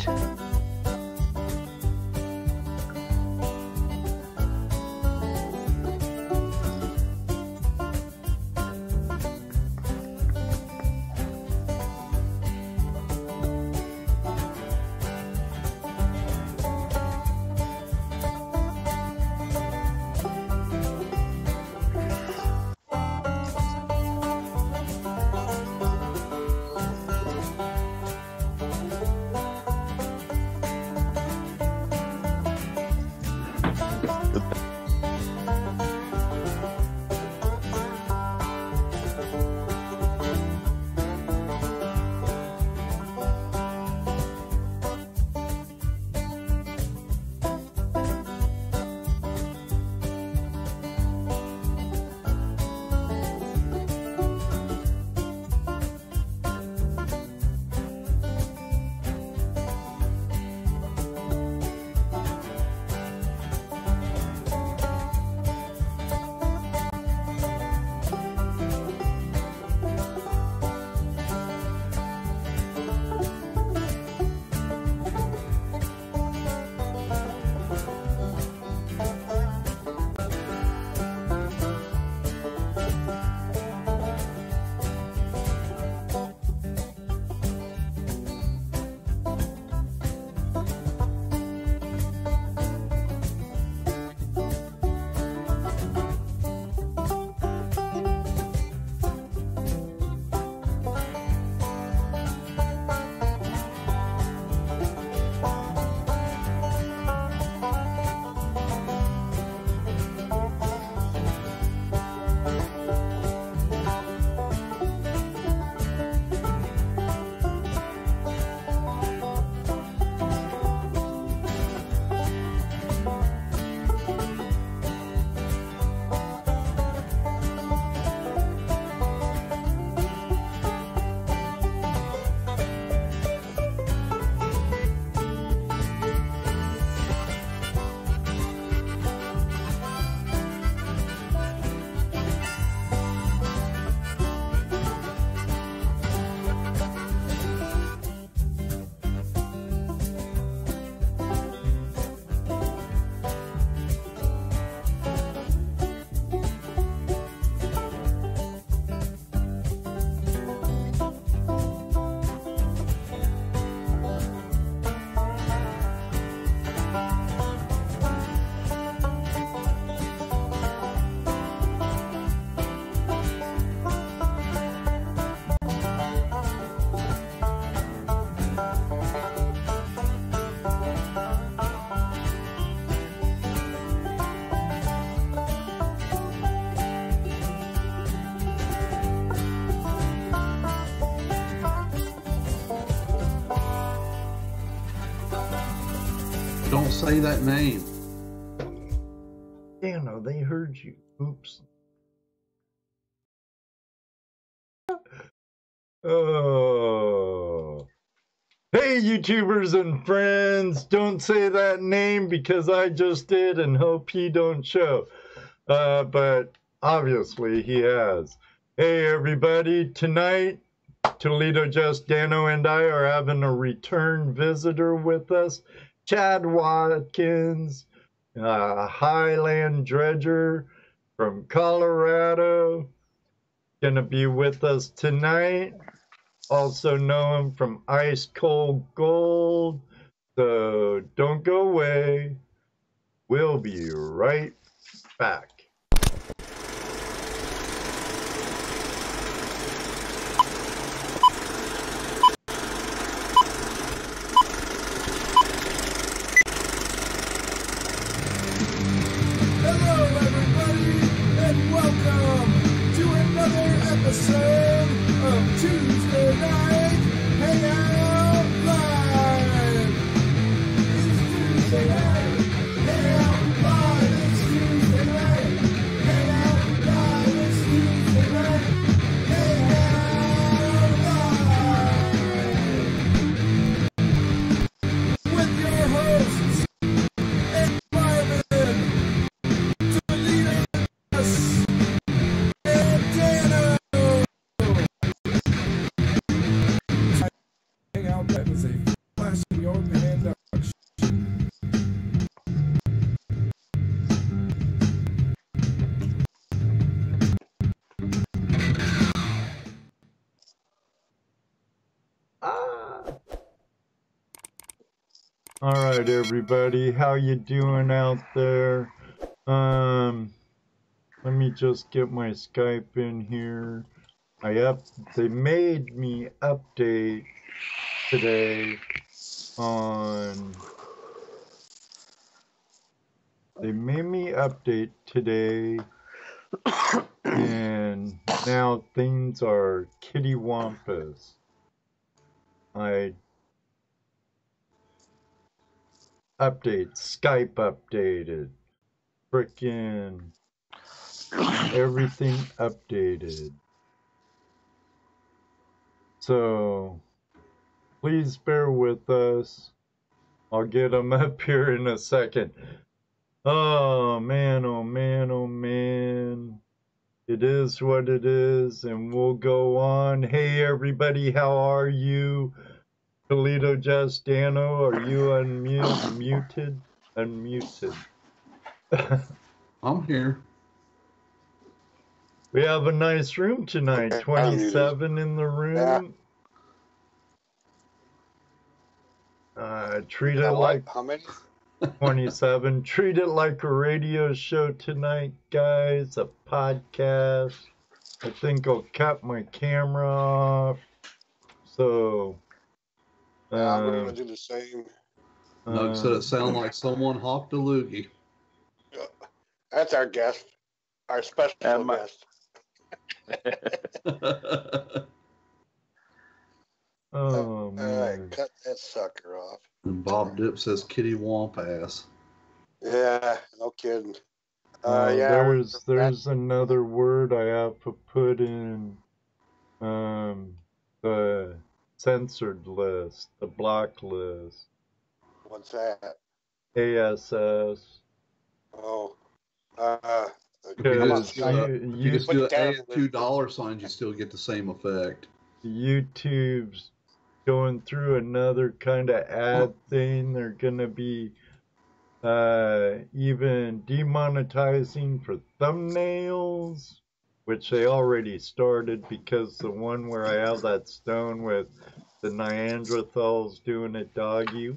Hangout. Don't say that name. Yeah, no, they heard you. Oops. Oh. Hey, YouTubers and friends, don't say that name because I just did and hope he don't show. But obviously he has. Hey, everybody, tonight, Toledo Just Dano and I are having a return visitor with us. Chad Watkins, Highland Dredger from Colorado, gonna be with us tonight. Also know him from Ice Cold Gold. So don't go away. We'll be right back. Episode of Tuesday Night Hangout Live. It's Tuesday Night Hangout Live. It's Tuesday Night Hangout Live. It's Tuesday Night Hangout Live. With your hosts, Ann Higelmire, Toledo, and Dano. All right, everybody, how you doing out there? Let me just get my Skype in here. They made me update today on. They made me update today, and now things are kittywampus. I update, Skype updated, frickin' everything updated. So please bear with us. I'll get them up here in a second. Oh man, oh man, oh man. It is what it is, and we'll go on. Hey everybody, how are you? Toledo Justano, are you muted? Unmuted. I'm here. We have a nice room tonight. 27 in the room. Treat it like how many? 27. Treat it like a radio show tonight, guys. A podcast. I think I'll cut my camera off. So. I'm gonna do the same. Nug said it sounded like someone hopped a loogie. That's our guest, our special guest. Oh man! All right, cut that sucker off. And Bob Dip says kitty womp ass. Yeah, no kidding. There's another word I have to put in the censored list, the block list. What's that? ASS. Oh, You just do an A and $2 you still get the same effect. YouTube's going through another kind of ad thing. They're gonna be even demonetizing for thumbnails, which they already started, because the one where I have that stone with the Neanderthals doing it doggy,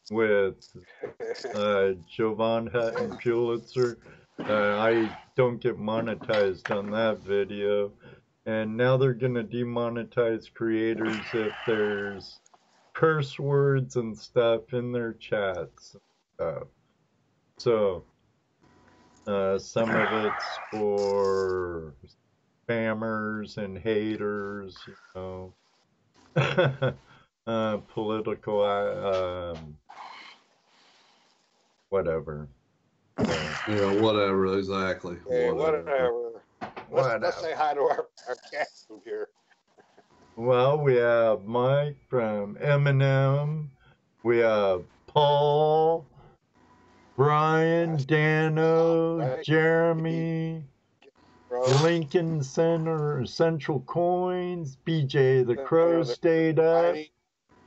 with Jovan Hutton Pulitzer, I don't get monetized on that video. And now they're gonna demonetize creators if there's curse words and stuff in their chats. So some of it's for spammers and haters, you know, political, whatever. Yeah, whatever, exactly. Hey, whatever. Let's say hi to our cast from here. Well, we have Mike from Eminem. We have Paul, Brian, Dano, Jeremy, Lincoln Center, Central Coins, BJ the Crow stayed up.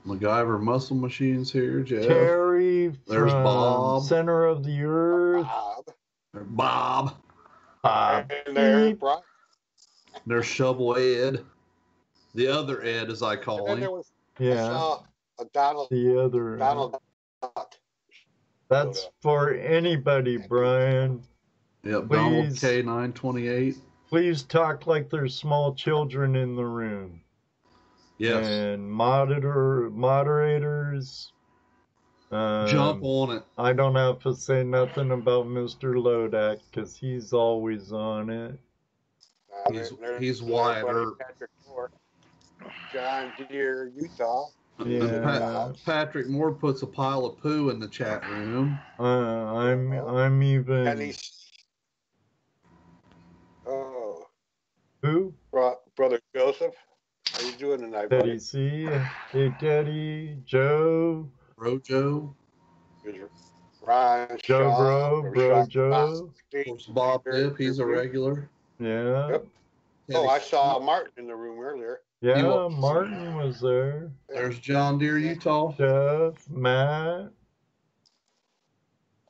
MacGyver Muscle Machines here, Jeff. Terry There's from Bob. Center of the Earth. Bob. And there's Brian. There's Shovel Ed. The other Ed, as I call him. I saw a Donald. The other. Donald Duck. That's for anybody, Brian. Yep, Please, Donald K928. Please talk like there's small children in the room. Yes. And moderators. Jump on it. I don't have to say nothing about Mr. Lodak because he's always on it. He's wider. John Deere, Utah. Yeah. Patrick Moore puts a pile of poo in the chat room. I'm even. Who? Brother Joseph. How you doing tonight, Teddy buddy? C. Hey, Teddy. Joe. Rojo. Ryan. Joe, Bro Joe. Of course, Bob Dip, he's a regular. Yeah. Yep. Oh, I saw Martin in the room earlier. Yeah, Martin was there. There's John Deere, Utah. Jeff, Matt.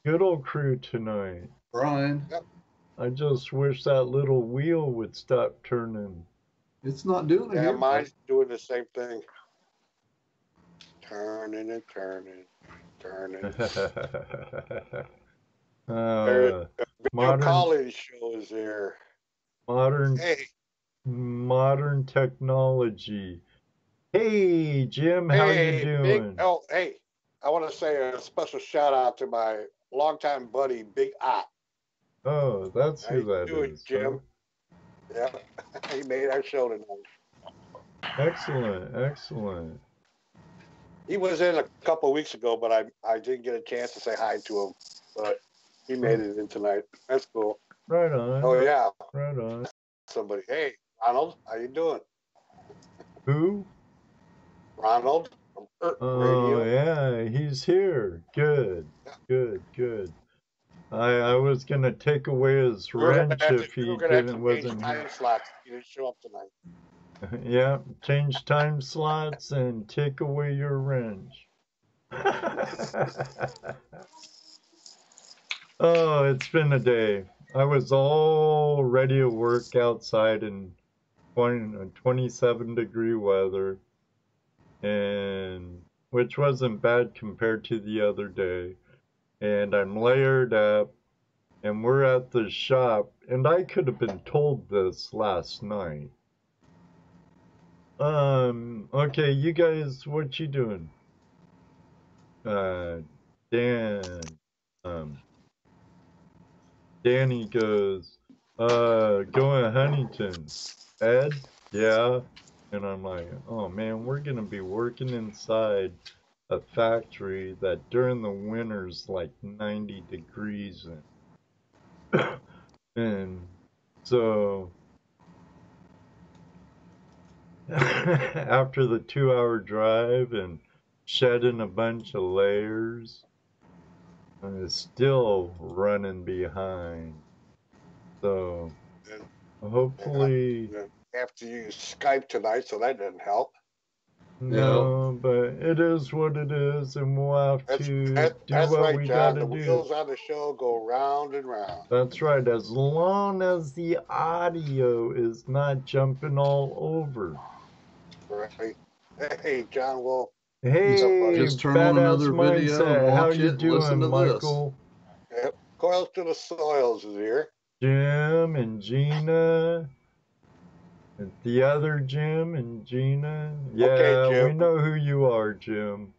Good old crew tonight. Brian. Yep. I just wish that little wheel would stop turning. It's not doing it. Yeah, mine's doing the same thing. turning and turning, turning. Modern college show is there. Modern technology. Hey, Jim, how you doing? Hey, I want to say a special shout out to my longtime buddy, Big Ot. Oh, that's who that is, Jim. Huh? Yeah, he made our show tonight. Excellent, excellent. He was in a couple of weeks ago, but I didn't get a chance to say hi to him. But he made it in tonight. That's cool. Right on. Oh yeah. Right on. Somebody. Hey, Ronald, how you doing? Who? Ronald from Radio. Yeah, he's here. Good, good, good. I was gonna take away his wrench if he wasn't here. He didn't show up tonight. Yeah, change time slots and take away your wrench. Oh, it's been a day. I was all ready to work outside in 27-degree weather, and which wasn't bad compared to the other day. And I'm layered up, and we're at the shop, and I could have been told this last night. Okay, you guys, what you doing? Danny goes, going to Huntington. Ed? Yeah. And I'm like, oh man, we're gonna be working inside a factory that during the winter's like 90 degrees and so after the 2-hour drive and shedding a bunch of layers, I'm still running behind. So hopefully have to use Skype tonight, so that didn't help. No, but it is what it is, and we'll have to do what we gotta do. The wheels on the show go round and round. That's right, as long as the audio is not jumping all over. Right. Hey, John Wolf. Hey, just turn on another video and watch How you doing, listen to Michael? This. Yep. Coils to the Soils is here. Jim and Gina. And the other Jim and Gina. Yeah, okay, Jim. We know who you are, Jim.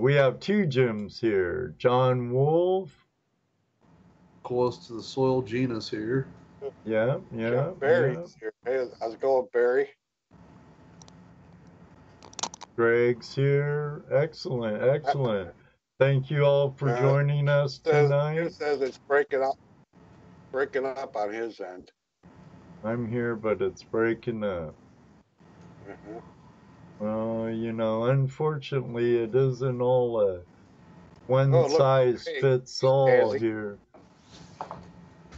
We have two Jims here. John Wolf. Close to the soil, Gina's here. Yeah. Barry's here. Hey, how's it going, Barry? Greg's here. Excellent. Thank you all for joining us tonight. It says it's breaking up on his end. I'm here, but it's breaking up. Mm-hmm. Well, unfortunately, it isn't all a one-size-fits-all here.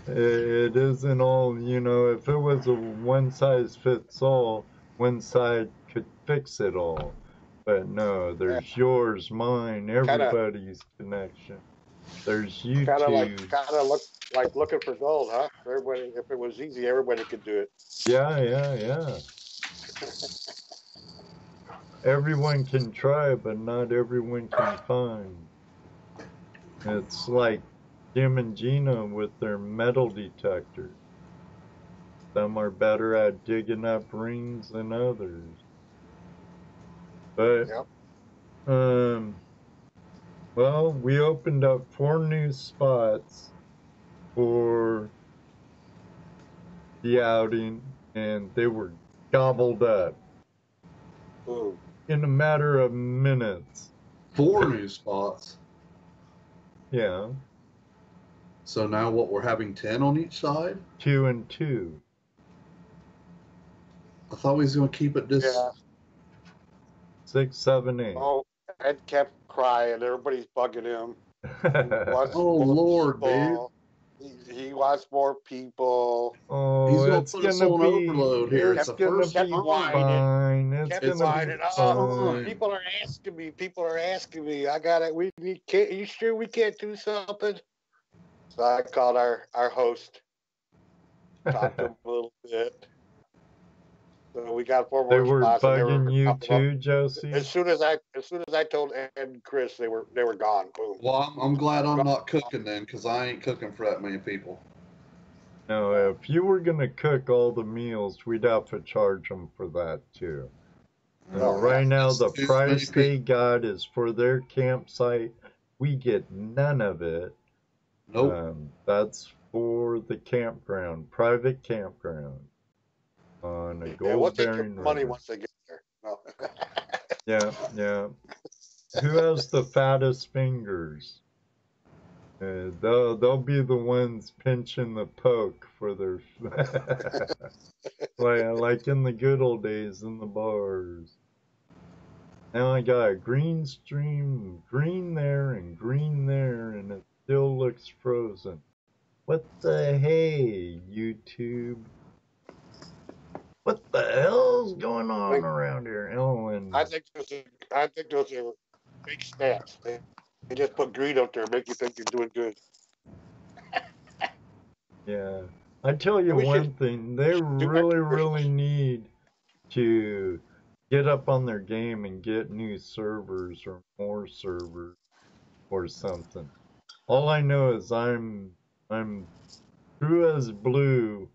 It isn't all, if it was a one-size-fits-all, one side could fix it all. But no, there's yours, mine, everybody's connection. There's YouTube. Kind of look like looking for gold, huh? Everybody, if it was easy, everybody could do it. Yeah. Everyone can try, but not everyone can find. It's like Jim and Gina with their metal detectors. Some are better at digging up rings than others. But, well, we opened up 4 new spots for the outing, and they were gobbled up in a matter of minutes. 4 new spots? Yeah. So now what, we're having 10 on each side? 2 and 2. I thought we was going to keep it just... Yeah. 6, 7, 8. Oh, Ed kept crying. Everybody's bugging him. Oh, Lord, dude. He wants more people. Oh, he's going to put us on overload here. It's going to be fine. It's going to be fine. People are asking me. I got it. You sure we can't do something? So I called our host. Talked to him a little bit. So we got 4 They more were spots. bugging you too, Josie? As soon as I told Ed and Chris, they were gone. Boom. Well, I'm glad I'm not cooking then, because I ain't cooking for that many people. No, if you were going to cook all the meals, we'd have to charge them for that too. Right now, the price they got is for their campsite. We get none of it. Nope. That's for the campground, private campground on a gold bearing money river. once they get there. No. Yeah. Who has the fattest fingers? They'll be the ones pinching the poke for their like in the good old days in the bars. Now I got a green stream, green there, and it still looks frozen. What the hey, YouTube? What the hell's going on around here? Oh, and I think those are fake stats. They just put green up there, make you think you're doing good. yeah, I tell you one thing, they really need to get up on their game and get new servers or more servers or something. All I know is I'm true as blue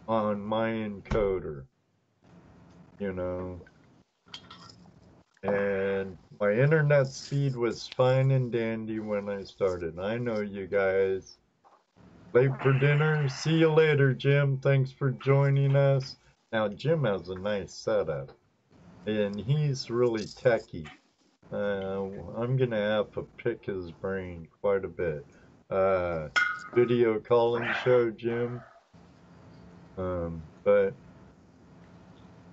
on my encoder, you know, and my internet speed was fine and dandy when I started. I know you guys. Late for dinner. See you later, Jim. Thanks for joining us. Now, Jim has a nice setup, and he's really techie. I'm going to have to pick his brain quite a bit. Video calling show, Jim. But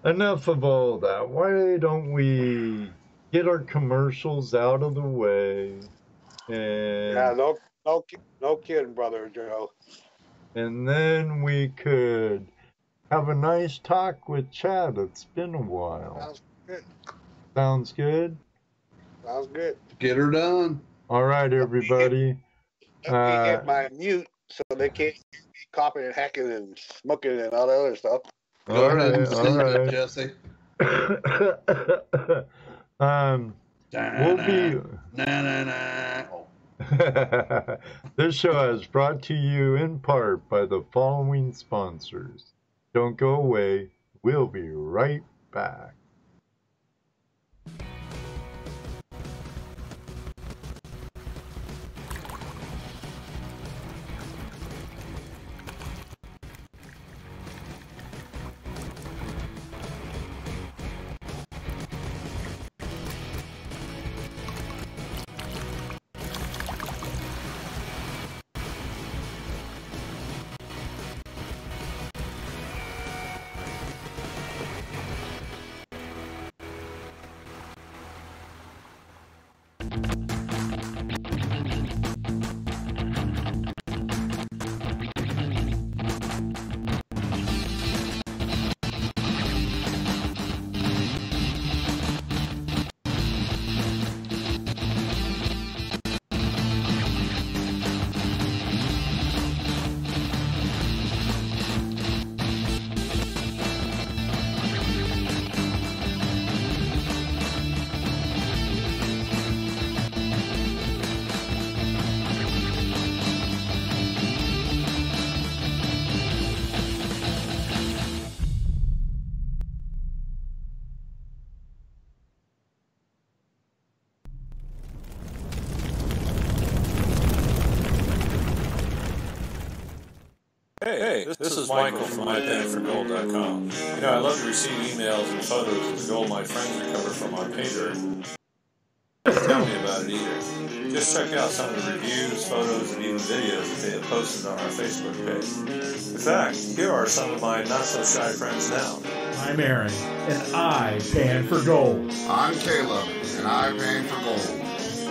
enough of all that. Why don't we get our commercials out of the way? And Yeah, no kidding, brother Joe. And then we could have a nice talk with Chad. It's been a while. Sounds good. Sounds good? Sounds good. Get her done. All right, everybody. Let me hit my mute so they can't be copying and hacking and smoking and all the other stuff. Go ahead and sing it, Jesse. We'll be. This show is brought to you in part by the following sponsors. Don't go away. We'll be right back. Hey, this is Michael from mypenforgold.com. You know, I love to receive emails and photos of the gold my friends recover from my pager. Tell me about it either. Just check out some of the reviews, photos, and even videos that they have posted on our Facebook page. In fact, here are some of my not-so-shy friends now. I'm Aaron, and I pan for gold. I'm Caleb, and I pan for gold.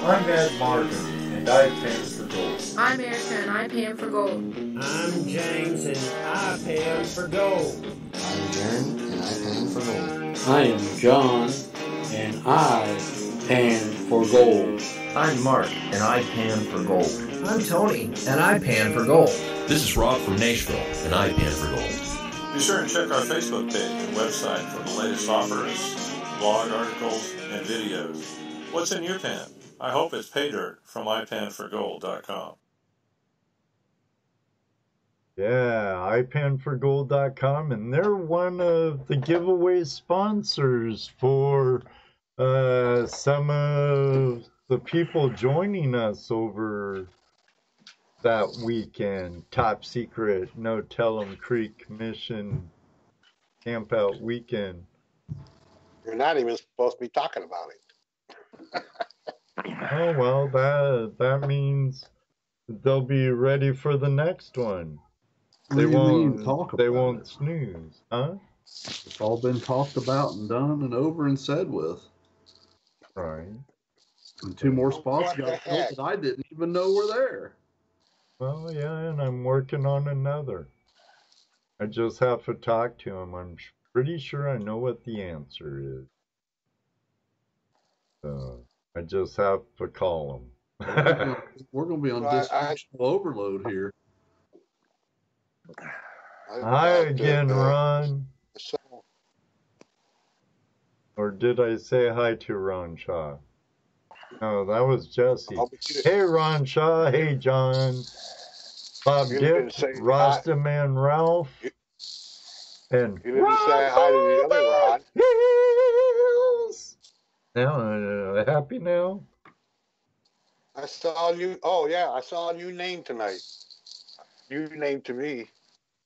I'm Ed Martin, and I pan for gold. I'm Erica, and I pan for gold. I'm James, and I pan for gold. I'm Darren, and I pan for gold. I am John, and I pan for gold. I'm Mark, and I pan for gold. I'm Tony, and I pan for gold. This is Rob from Nashville, and I pan for gold. Be sure and check our Facebook page and website for the latest offers, blog articles, and videos. What's in your pan? I hope it's pay dirt from ipanforgold.com. Yeah, ipanforgold.com, and they're one of the giveaway sponsors for some of the people joining us over that weekend. Top secret, no Tellum Creek Mission camp out weekend. You're not even supposed to be talking about it. Oh, well, that means they'll be ready for the next one. They won't snooze, huh? It's all been talked about and done and over and said with. Right. And 2 more spots got filled that I didn't even know were there. Well, yeah, and I'm working on another. I just have to talk to him. I'm pretty sure I know what the answer is. So I just have to call him. We're going to be on dysfunctional overload here. Hi again, Ron. Or did I say hi to Ron Shaw? No, that was Jesse. Hey, Ron Shaw. Hey, John. Bob Dip, Rastaman Ralph. And you didn't say hi to the other Ron. Now, happy now? I saw you. Oh, yeah, I saw a new name tonight. New name to me.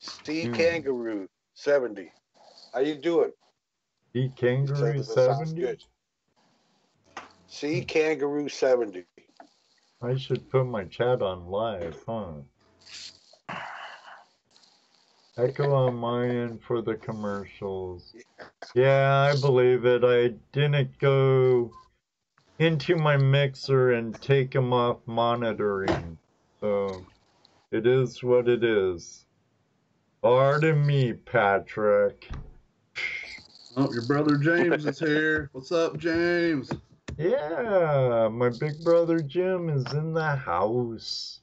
C Kangaroo 70. How you doing? C Kangaroo 70? C Kangaroo 70. I should put my chat on live, huh? Echo on my end for the commercials. Yeah, I believe it. I didn't go into my mixer and take them off monitoring. So it is what it is. Pardon me, Patrick. Oh, your brother James is here. What's up, James? Yeah, my big brother Jim is in the house.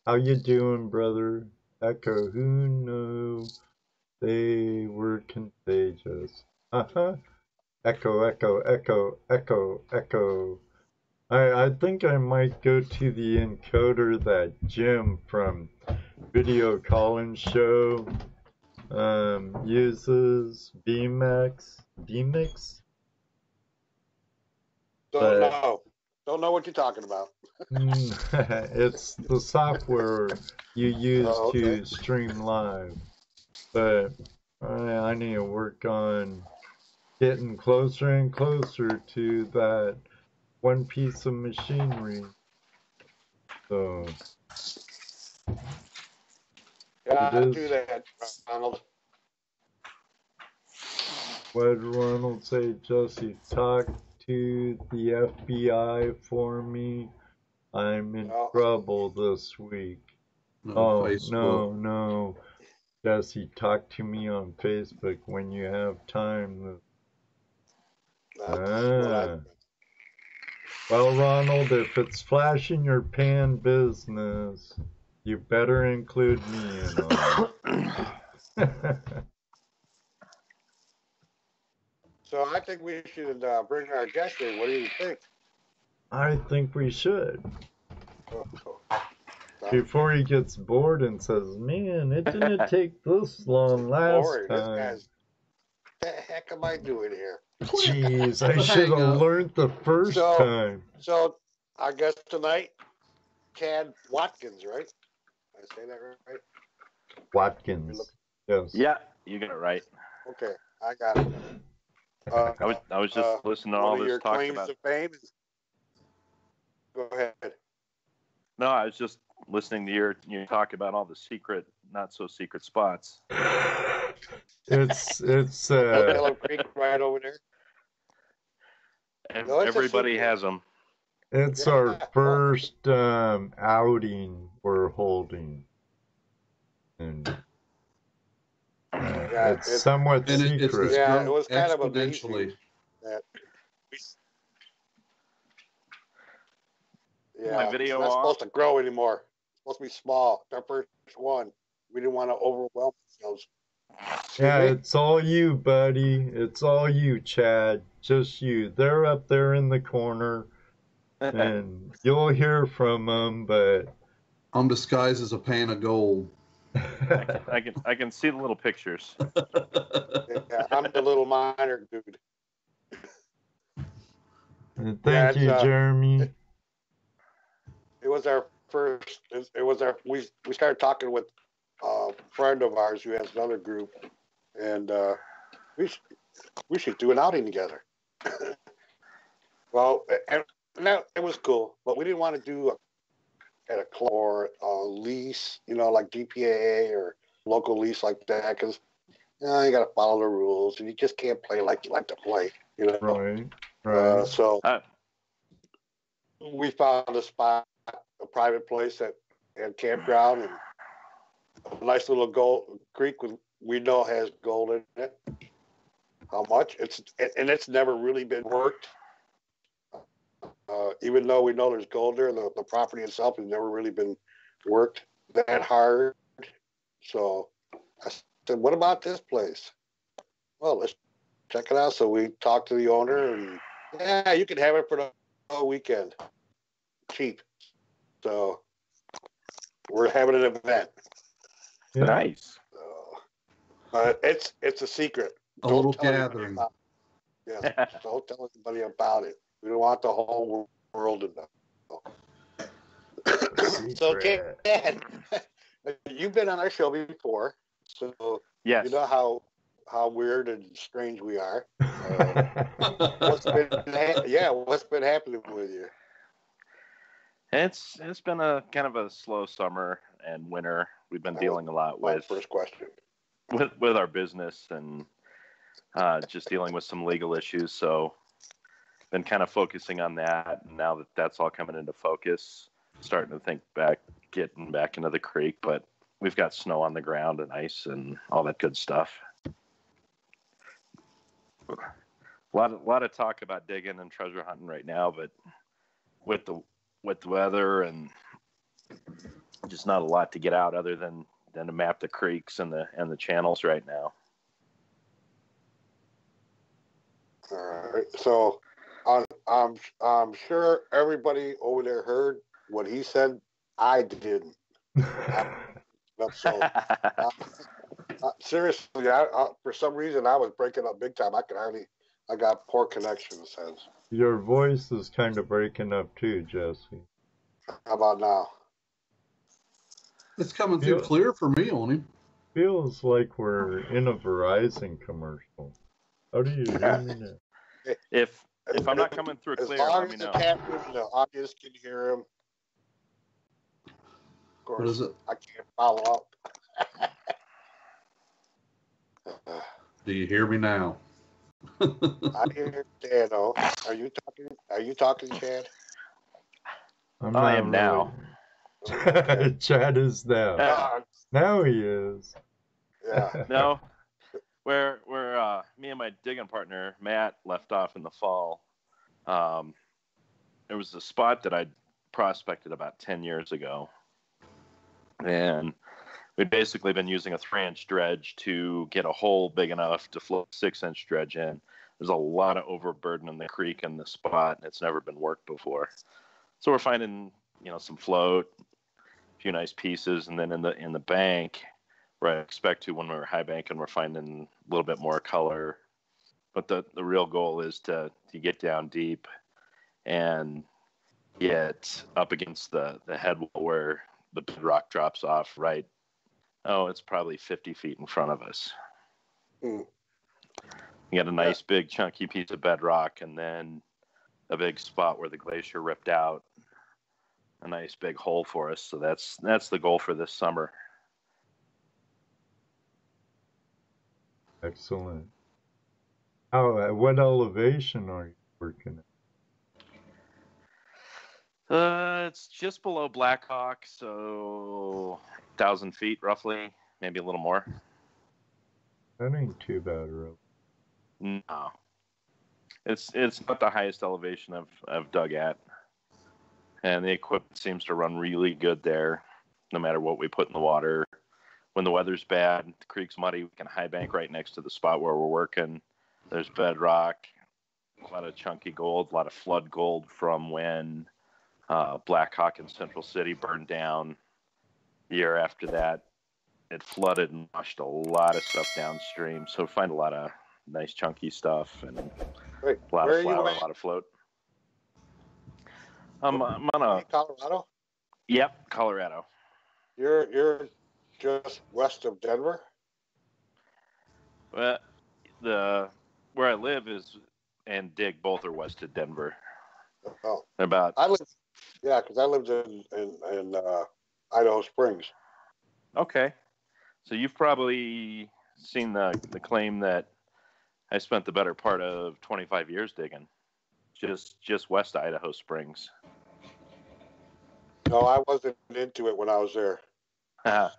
How you doing, brother? Echo, who knew they were contagious? Uh-huh. Echo, echo, echo, echo, echo. I think I might go to the encoder that Jim from Video Calling Show uses. BMX? Don't know what you're talking about. It's the software you use to stream live. But I need to work on getting closer and closer to that one piece of machinery. So yeah, do that, Ronald. What did Ronald say? Jesse, talk to the FBI for me. I'm in trouble this week. No. Jesse, talk to me on Facebook when you have time. Well, Ronald, if it's flash in your pan business, you better include me in on it. So I think we should bring our guest in. What do you think? I think we should. Before he gets bored and says, man, it didn't take this long last time. What the heck am I doing here? Jeez, I should have learned the first time. So, I guess tonight, Chad Watkins, right? Did I say that right? Watkins. Yes. Yeah, you got it right. Okay, I got it. I was just listening to all this talk about. To fame is... Go ahead. No, I was just listening to your talk about all the secret, not so secret spots. It's Yellow Creek right over there. Everybody has them. It's our first outing we're holding, and it's somewhat secret. It was kind of amazing. My video it's not supposed to grow anymore. It's supposed to be small. It's our first one. We didn't want to overwhelm ourselves. Yeah, it's all you, buddy. It's all you, Chad. Just you. They're up there in the corner, and you'll hear from them, but... I'm disguised as a pan of gold. I can see the little pictures. Yeah, I'm the little miner dude. Thank you, Jeremy. It was our first. It was our. We started talking with a friend of ours who has another group, and we should do an outing together. Well, and that it was cool, but we didn't want to do at a club or a lease, like GPAA or local lease like that, because you got to follow the rules, and you just can't play like you like to play, Right. So we found a spot, a private place that had campground and a nice little gold creek we know has gold in it. How much? It's never really been worked. Even though we know there's gold there, the property itself has never really been worked that hard. So I said, what about this place? Well, let's check it out. So we talked to the owner, and yeah, you can have it for the whole weekend. Cheap. So we're having an event. Yeah. Nice. But it's a secret. A little gathering. Yeah, don't tell anybody about it. We don't want the whole world to know. So, Ken, you've been on our show before, so yes. You know how weird and strange we are. What's been happening with you? It's been a kind of a slow summer and winter. We've been dealing a lot with first question with our business and just dealing with some legal issues. So been kind of focusing on that. And now that that's all coming into focus, starting to think getting back into the creek, but we've got snow on the ground and ice and all that good stuff. A lot of talk about digging and treasure hunting right now, but with the weather and just not a lot to get out other than to map the creeks and the channels right now. All right. So I'm sure everybody over there heard what he said. I didn't. So seriously, for some reason I was breaking up big time. I got poor connection. Says your voice is kind of breaking up too, Jesse. How about now? It's coming through clear for me on him. Feels like we're in a Verizon commercial. How do you hear me now? If I'm not coming through clear, let me know. The audience can hear him. Of course, what is it? I can't follow up. Do you hear me now? I hear Chad. Are you talking, Chad? I am now. Chad is now. Now he is. Yeah. No. Where me and my digging partner Matt left off in the fall, there was a spot that I'd prospected about 10 years ago, and we'd basically been using a 3-inch dredge to get a hole big enough to float a 6-inch dredge in. There's a lot of overburden in the creek in the spot, and it's never been worked before. So we're finding, some float, a few nice pieces, and then in the bank, where I expect to when we were high banking, we're finding a little bit more color. But the real goal is to get down deep and get up against the head wall where the bedrock drops off right. Oh, it's probably 50 feet in front of us. You got a nice big chunky piece of bedrock, and then a big spot where the glacier ripped out. A nice big hole for us. So that's the goal for this summer. Excellent. What elevation are you working at? It's just below Black Hawk, so 1,000 feet roughly, maybe a little more. That ain't too bad, really. No, it's not the highest elevation I've dug at, and the equipment seems to run really good there, no matter what we put in the water, when the weather's bad, the creek's muddy, we can high bank right next to the spot where we're working. There's bedrock, a lot of chunky gold, a lot of flood gold from when Black Hawk in Central City burned down. The year after that, it flooded and washed a lot of stuff downstream. So find a lot of nice chunky stuff and a lot of flour, a lot of float. I'm on a Colorado. Yep, Colorado. You're just west of Denver. Well, where I live is and Dig both are west of Denver. Oh, because I lived in Idaho Springs. Okay, so you've probably seen the claim that I spent the better part of 25 years digging, just west of Idaho Springs. No, I wasn't into it when I was there. I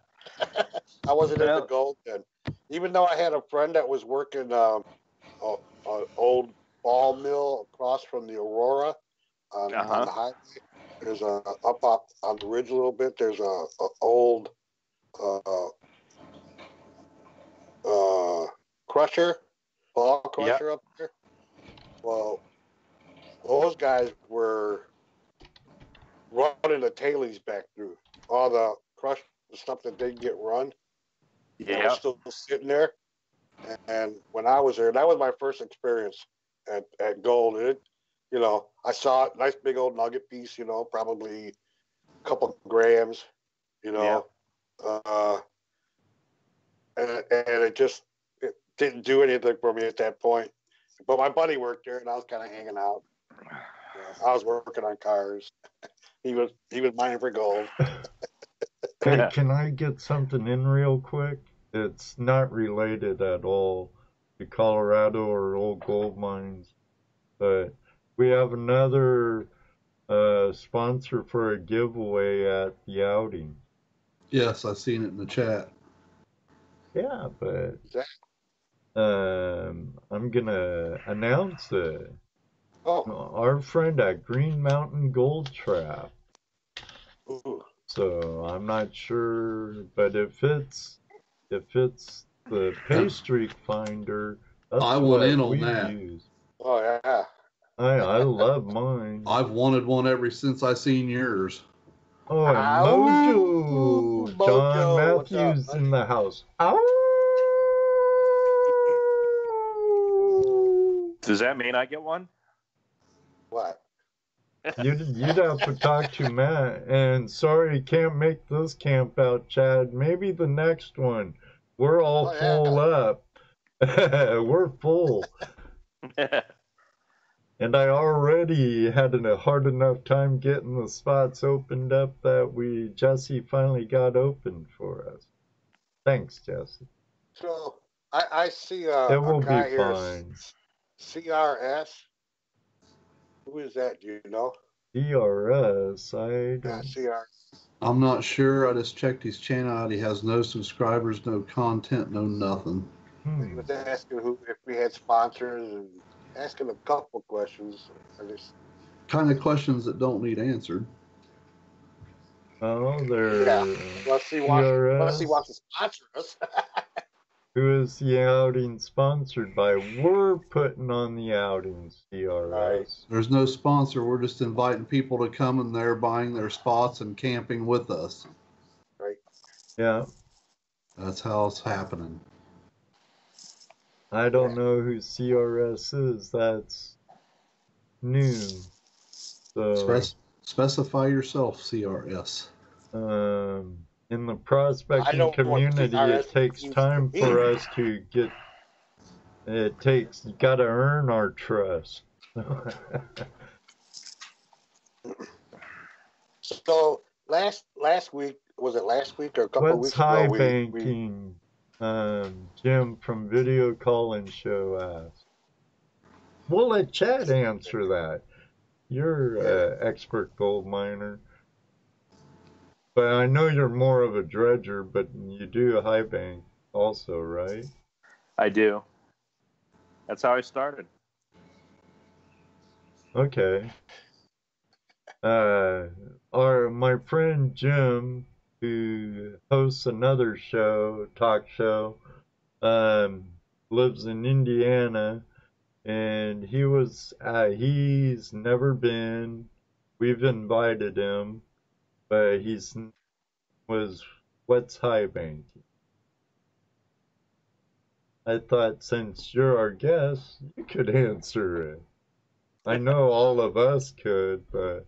wasn't into gold then. Even though I had a friend that was working an old ball mill across from the Aurora on the highway. There's up on the ridge a little bit. There's a old ball crusher up there. Well, those guys were running the tailings back through all the stuff that didn't get run. Yeah, was still sitting there. And when I was there, that was my first experience at gold. I saw it, nice big old nugget piece. Probably a couple grams. And it didn't do anything for me at that point. But my buddy worked there, and I was kind of hanging out. I was working on cars. He was mining for gold. Hey, can I get something in real quick? It's not related at all to Colorado or old gold mines, but we have another sponsor for a giveaway at the outing. Yes, I've seen it in the chat. Yeah, but I'm gonna announce it. Oh, our friend at Green Mountain Gold Trap. Ooh. So I'm not sure, but if it's the pastry finder, that's I what went in on we that. use. Oh yeah. I love mine. I've wanted one ever since I seen yours. Oh, and Mojo. John Matthews in the house. Does that mean I get one? What? You'd have to talk to Matt. And sorry, can't make this camp out, Chad. Maybe the next one. We're all full up. We're full. And I already had a hard enough time getting the spots opened up that Jesse finally got open for us. Thanks, Jesse. So I see a guy here. CRS. Who is that? Do you know? CRS. I don't. CRS. I'm not sure. I just checked his channel out. He has no subscribers, no content, no nothing. He was asking if we had sponsors and asking a couple questions. Kind of questions that don't need answered. Oh, they're Unless he wants to sponsor us. Who is the outing sponsored by? We're putting on the outings, CRS. Right. There's no sponsor. We're just inviting people to come and they're buying their spots and camping with us. Right. Yeah. That's how it's happening. I don't know who CRS is. That's new. So specify yourself, CRS. In the prospecting community, it takes time for us to get. You got to earn our trust. So last week, was it last week or a couple of weeks ago? What's high banking? Jim from Video Call-In Show asked. We'll let Chad answer that. You're an expert gold miner. But I know you're more of a dredger, but you do a high bank also, right? I do. That's how I started. Okay. My friend Jim who hosts another show, talk show, lives in Indiana, and he's never been. We've invited him, but what's high banking? I thought since you're our guest, you could answer it. I know all of us could, but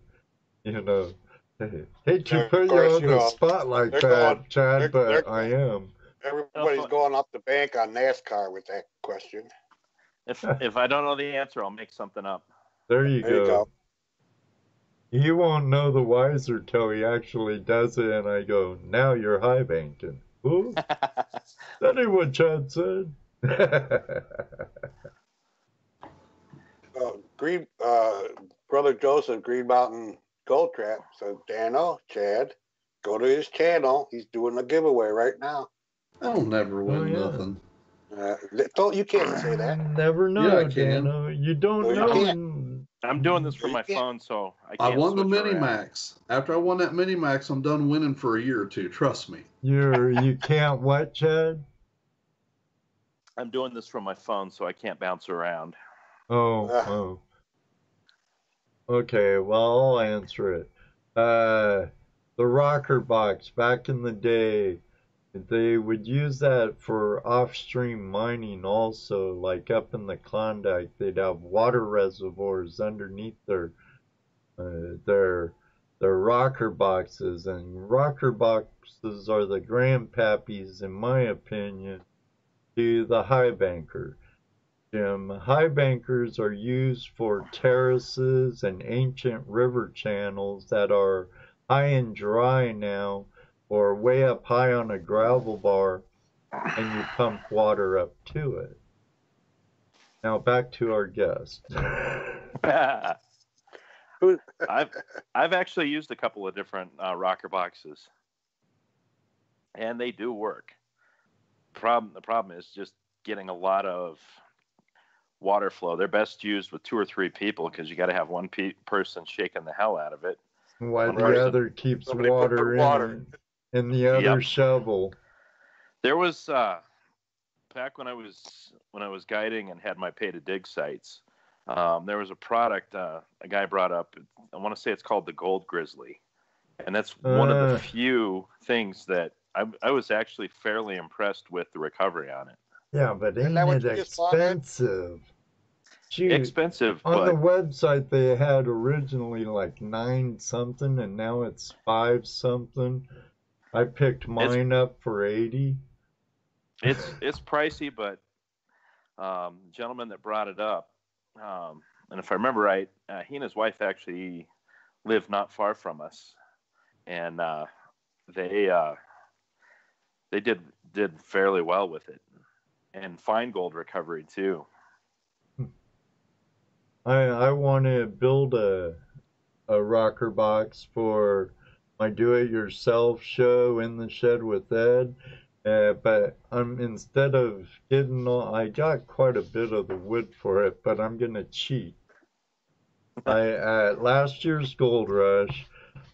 hate to put you on the spot like that, Chad, but I am. Everybody's going up the bank on NASCAR with that question. If I don't know the answer, I'll make something up. There you go. He won't know the wiser till he actually does it, and I go, now you're high banking. Ooh, that ain't what Chad said. Brother Joseph, Green Mountain Gold Trap, says, Dano, Chad, go to his channel. He's doing a giveaway right now. I'll never win nothing. You can't say that. Never know, Dano. You don't know. I'm doing this from my phone, so I can't. I won the Minimax. After I won that Minimax, I'm done winning for a year or two. Trust me. You can't what, Chad? I'm doing this from my phone, so I can't bounce around. Oh. Okay, well, I'll answer it. The rocker box, back in the day, they would use that for off-stream mining also, like up in the Klondike. They'd have water reservoirs underneath their rocker boxes, and rocker boxes are the grandpappies, in my opinion, to the high banker. High bankers are used for terraces and ancient river channels that are high and dry now, or way up high on a gravel bar, and you pump water up to it. Now back to our guest. I've actually used a couple of different rocker boxes, and they do work. The problem is just getting a lot of water flow. They're best used with 2 or 3 people because you got to have one person shaking the hell out of it. While the other keeps water in the other shovel. There was back when I was guiding and had my pay to dig sites. There was a product a guy brought up. I want to say it's called the Gold Grizzly, and that's one of the few things that I was actually fairly impressed with the recovery on it. Yeah, but ain't it expensive? Shoot, expensive. On the website, they had originally like 9 something, and now it's 5 something. I picked mine up for 80. It's pricey, but the gentleman that brought it up, and if I remember right, he and his wife actually live not far from us, and they did fairly well with it, and fine gold recovery too. I want to build a rocker box for my do-it-yourself show in the shed with Ed, but instead of I got quite a bit of the wood for it, but I'm gonna cheat. At last year's Gold Rush,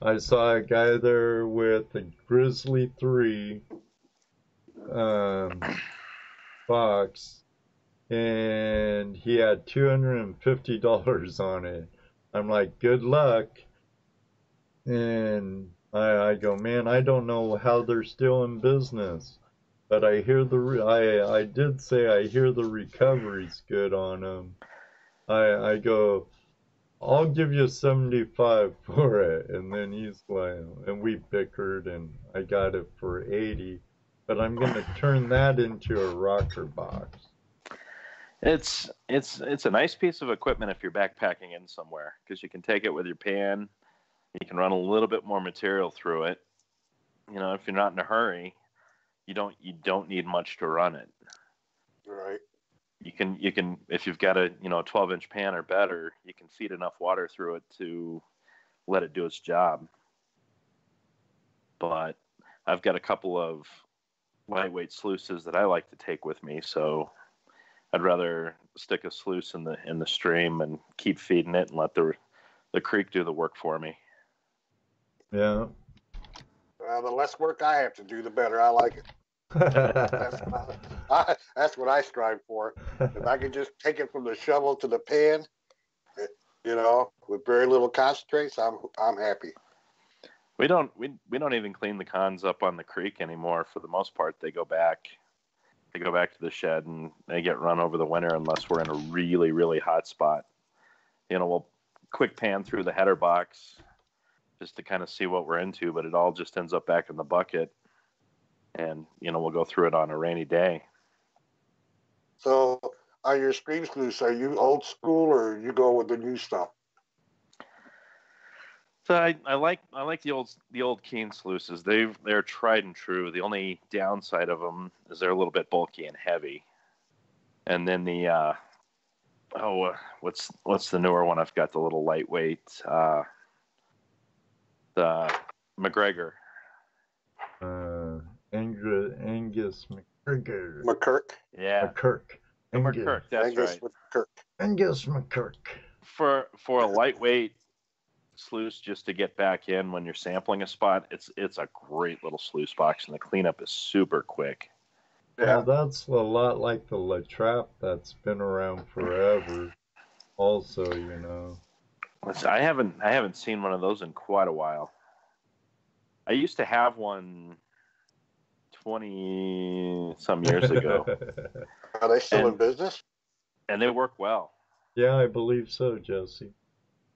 I saw a guy there with a Grizzly 3 box, and he had $250 on it. I'm like, good luck. And I go, man, I don't know how they're still in business, but I hear I did say I hear the recovery's good on them. I go, I'll give you 75 for it. And then he's like, and we bickered, and I got it for 80. But I'm going to turn that into a rocker box. It's a nice piece of equipment if you're backpacking in somewhere, because you can take it with your pan. You can run a little bit more material through it. You know, if you're not in a hurry, you don't need much to run it. Right. You can if you've got a 12-inch pan or better, you can feed enough water through it to let it do its job. But I've got a couple of lightweight sluices that I like to take with me, so I'd rather stick a sluice in the stream and keep feeding it and let the creek do the work for me. Yeah. the less work I have to do, the better. I like it. That's what I strive for. If I could just take it from the shovel to the pan, with very little concentrates, I'm happy. We don't even clean the cons up on the creek anymore. For the most part, they go back to the shed and they get run over the winter unless we're in a really, really hot spot. We'll quick pan through the header box just to kind of see what we're into, but it all just ends up back in the bucket. And, we'll go through it on a rainy day. So on your stream sluice, are you old school or you go with the new stuff? So I like the old Keen sluices. They're tried and true. The only downside of them is they're a little bit bulky and heavy. And then the what's the newer one? I've got the little lightweight the McGregor. Angus McGregor. McKirk. Yeah. McKirk. McKirk. That's Angus right. McKirk. Angus McKirk. For a lightweight sluice, just to get back in when you're sampling a spot, it's a great little sluice box, and the cleanup is super quick. Yeah, that's a lot like the La Trappe that's been around forever. Also, I haven't seen one of those in quite a while. I used to have one 20-some years ago. Are they still in business? And they work well. Yeah, I believe so, Jesse.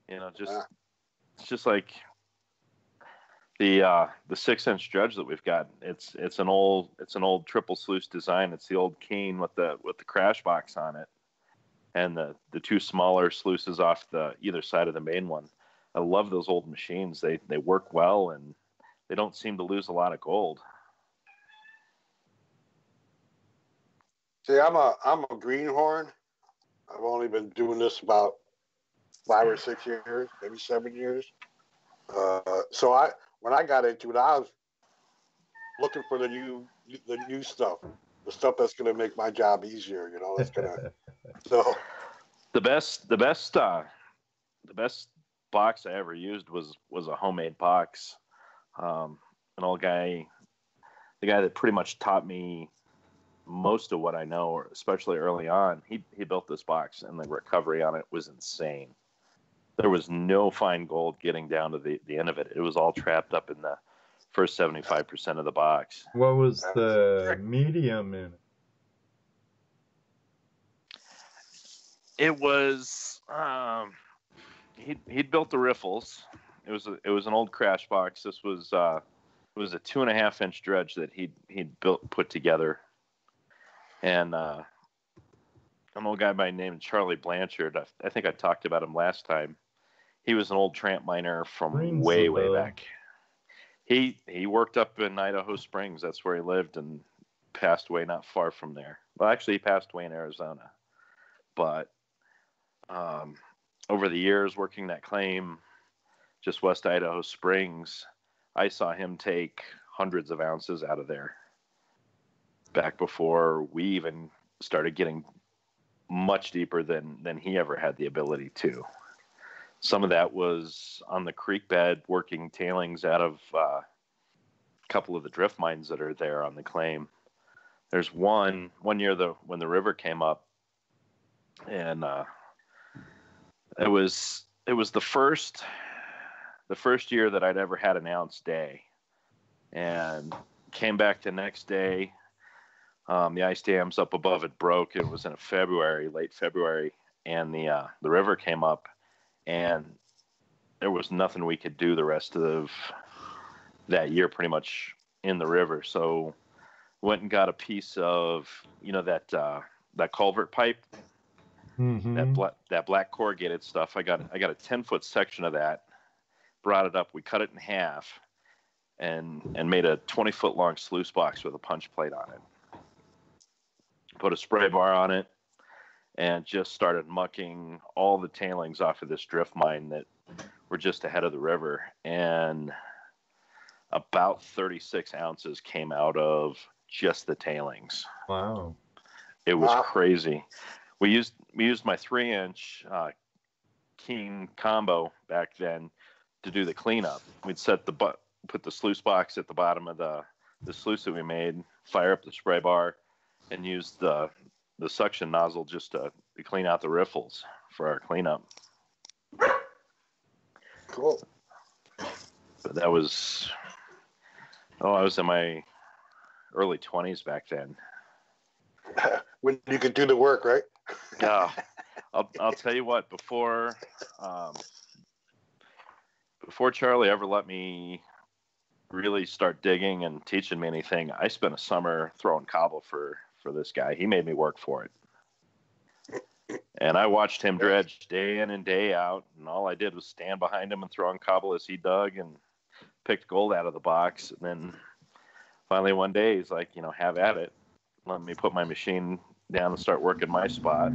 It's just like the 6-inch dredge that we've got. It's an old triple sluice design. It's the old Keen with the crash box on it, and the two smaller sluices off the either side of the main one. I love those old machines. They work well, and they don't seem to lose a lot of gold. See, I'm a greenhorn. I've only been doing this about 5 or 6 years, maybe 7 years. So when I got into it, I was looking for the new stuff, the stuff that's going to make my job easier. That's gonna. So the best box I ever used was a homemade box. An old guy, the guy that pretty much taught me most of what I know, especially early on, he built this box, and the recovery on it was insane. There was no fine gold getting down to the end of it. It was all trapped up in the first 75% of the box. What was the medium in it? It was he'd built the riffles. It was an old crash box. This was it was a 2.5-inch dredge that he'd put together. And an old guy by the name of Charlie Blanchard, I think I talked about him last time. He was an old tramp miner from way back. He worked up in Idaho Springs. That's where he lived, and passed away not far from there. Well, actually, he passed away in Arizona. But over the years, working that claim just west Idaho Springs, I saw him take hundreds of ounces out of there back before we even started getting much deeper than he ever had the ability to. Some of that was on the creek bed, working tailings out of a couple of the drift mines that are there on the claim. There's one year when the river came up, and it was the first year that I'd ever had an ounce day, and came back the next day. The ice dams up above it broke. It was in late February, and the river came up, and there was nothing we could do the rest of that year pretty much in the river. So went and got a piece of, that culvert pipe, that black corrugated stuff. I got a 10-foot section of that, brought it up. We cut it in half and made a 20-foot long sluice box with a punch plate on it. Put a spray bar on it, and just started mucking all the tailings off of this drift mine that were just ahead of the river. And about 36 ounces came out of just the tailings. Wow. It was crazy. We used my 3-inch Keen combo back then to do the cleanup. We'd set the put the sluice box at the bottom of the sluice that we made, fire up the spray bar, and use the suction nozzle just to clean out the riffles for our cleanup. Cool. But that was, I was in my early 20s back then. When you could do the work, right? Yeah. I'll tell you what, before Charlie ever let me really start digging and teaching me anything, I spent a summer throwing cobble for this guy. He made me work for it. And I watched him dredge day in and day out, and all I did was stand behind him and throw on cobble as he dug and picked gold out of the box. And then finally one day he's like, have at it. Let me put my machine down and start working my spot.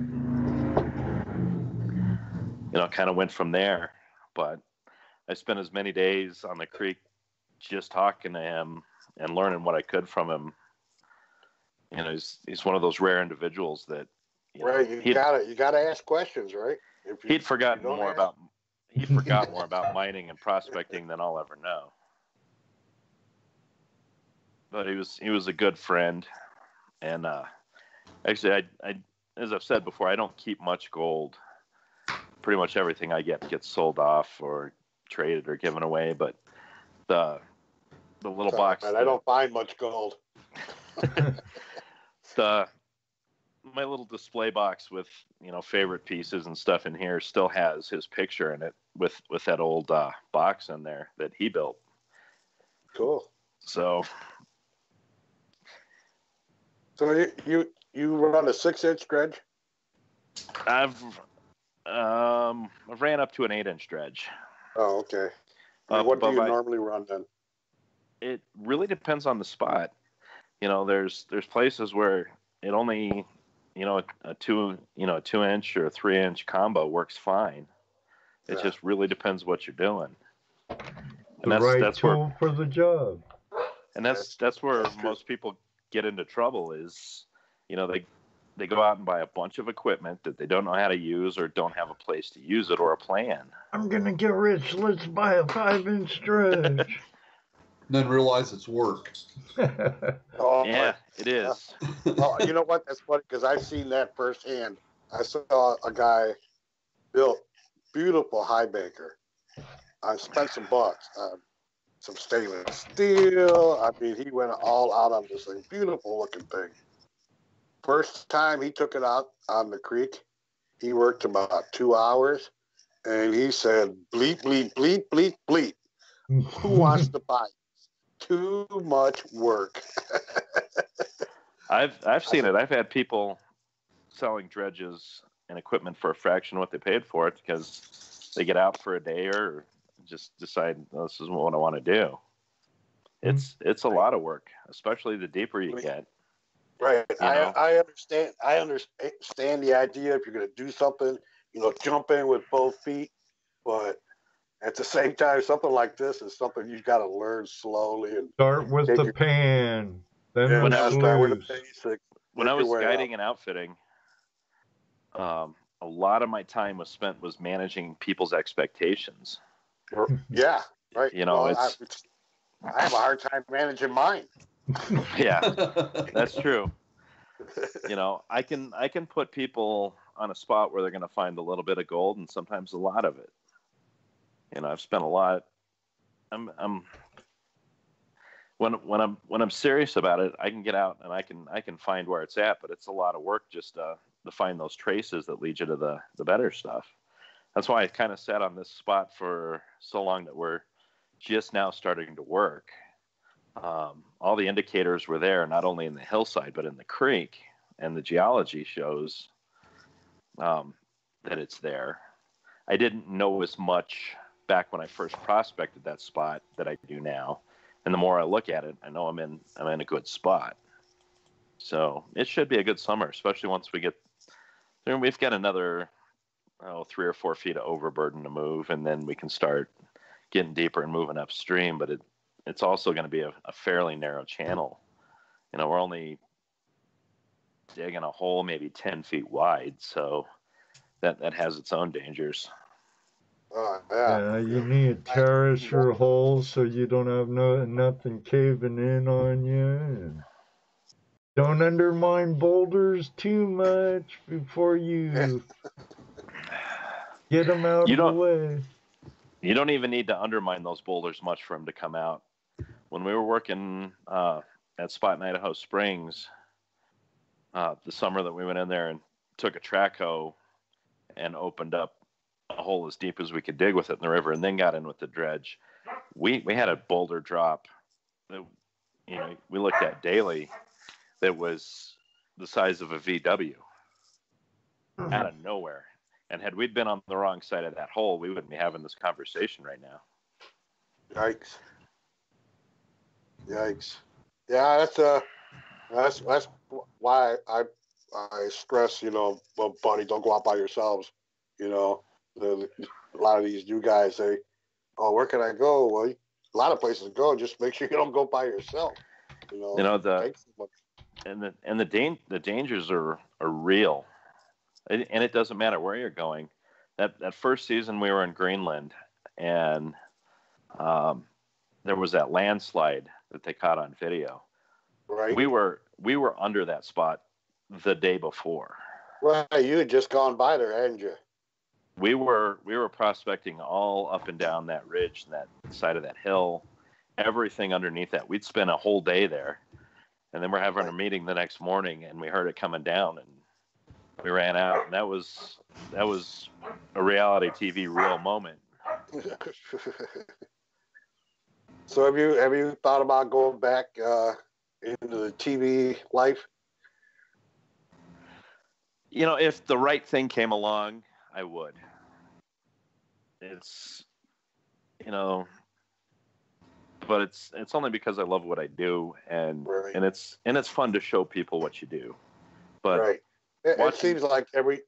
Kind of went from there. But I spent as many days on the creek just talking to him and learning what I could from him. He's one of those rare individuals that right. You gotta ask questions, right? He'd forgot more about mining and prospecting than I'll ever know. But he was a good friend, and actually, I as I've said before, I don't keep much gold. Pretty much everything I get gets sold off or traded or given away. But the little box. I don't find much gold. My little display box with favorite pieces and stuff in here still has his picture in it with that old box in there that he built. Cool. So you run a 6-inch dredge? I've ran up to an 8-inch dredge. Oh, okay. What do you normally run then? It really depends on the spot. There's places where it only, a 2-inch or a 3-inch combo works fine. It just really depends what you're doing. And that's tool for the job. And that's where most people get into trouble is, they go out and buy a bunch of equipment that they don't know how to use or don't have a place to use it or a plan. I'm gonna get rich. Let's buy a 5-inch dredge. Then realize it's work. Yeah, it is. Well, you know what? That's funny because I've seen that firsthand. I saw a guy built beautiful high banker. I spent some bucks on some stainless steel. I mean, he went all out on this thing. Beautiful looking thing. First time he took it out on the creek, he worked about 2 hours, and he said, bleep, bleep, bleep, bleep, bleep. Who wants to buy it? Too much work. I've seen it. I've had people selling dredges and equipment for a fraction of what they paid for it because they get out for a day or just decide this is what I want to do. It's a lot of work, especially the deeper you get. Right. I understand the idea if you're going to do something, jump in with both feet, but at the same time, something like this is something you've got to learn slowly. And start with the pan, then when the sluice. When I was guiding and outfitting, a lot of my time was managing people's expectations. Yeah, right. I have a hard time managing mine. Yeah, that's true. I can put people on a spot where they're going to find a little bit of gold and sometimes a lot of it. I've spent a lot. When I'm serious about it, I can get out and I can find where it's at, but it's a lot of work just to find those traces that lead you to the better stuff. That's why I kind of sat on this spot for so long that we're just now starting to work. All the indicators were there, not only in the hillside, but in the creek, and the geology shows that it's there. I didn't know as much back when I first prospected that spot that I do now. And the more I look at it, I know I'm in a good spot. So it should be a good summer, especially once we get there. We've got another 3 or 4 feet of overburden to move, and then we can start getting deeper and moving upstream. But it's also going to be a fairly narrow channel. We're only digging a hole maybe 10 feet wide, so that has its own dangers. Yeah. You need to terrace your holes so you don't have nothing caving in on you. And don't undermine boulders too much before you get them out of the way. You don't even need to undermine those boulders much for them to come out. When we were working at Spot in Idaho Springs, the summer that we went in there and took a track hoe and opened up a hole as deep as we could dig with it in the river, and then got in with the dredge, we had a boulder drop that, we looked at daily that was the size of a VW out of nowhere. And had we been on the wrong side of that hole, we wouldn't be having this conversation right now. Yikes! Yeah, that's why I stress, well, buddy, don't go out by yourselves. A lot of these new guys say, "Oh, where can I go?" Well, a lot of places to go. Just make sure you don't go by yourself. The dangers are real, and it doesn't matter where you're going. That first season we were in Greenland, and there was that landslide that they caught on video. Right. We were under that spot the day before. Right. You had just gone by there, hadn't you? We were prospecting all up and down that ridge and that side of that hill, everything underneath that. We'd spent a whole day there, and then we're having a meeting the next morning, and we heard it coming down, and we ran out, and that was a reality TV real moment. So have you thought about going back into the TV life? If the right thing came along, I would. It's, but it's only because I love what I do, and it's fun to show people what you do. But it seems like every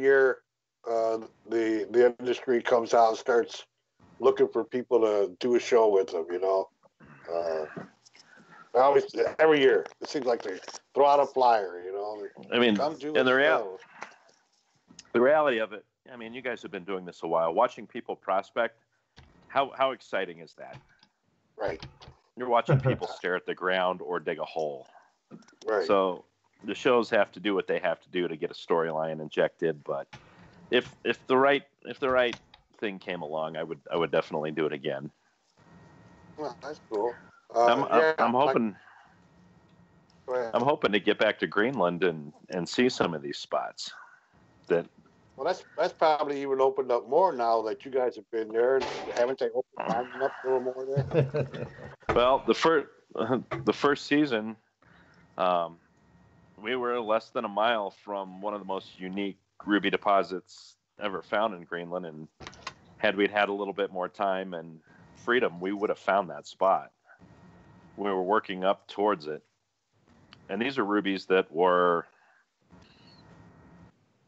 year the industry comes out and starts looking for people to do a show with them. Every year it seems like they throw out a flyer. I mean, and the reality of it, you guys have been doing this a while. Watching people prospect, how exciting is that? Right. You're watching people stare at the ground or dig a hole. Right. So the shows have to do what they have to do to get a storyline injected. But if the right thing came along, I would definitely do it again. Well, that's cool. I'm hoping. I'm hoping to get back to Greenland and see some of these spots. Well, that's probably even opened up more now that you guys have been there. Haven't they opened up a little more there? Well, the first season, we were less than a mile from one of the most unique ruby deposits ever found in Greenland, and had we had a little bit more time and freedom, we would have found that spot. We were working up towards it. And these are rubies that were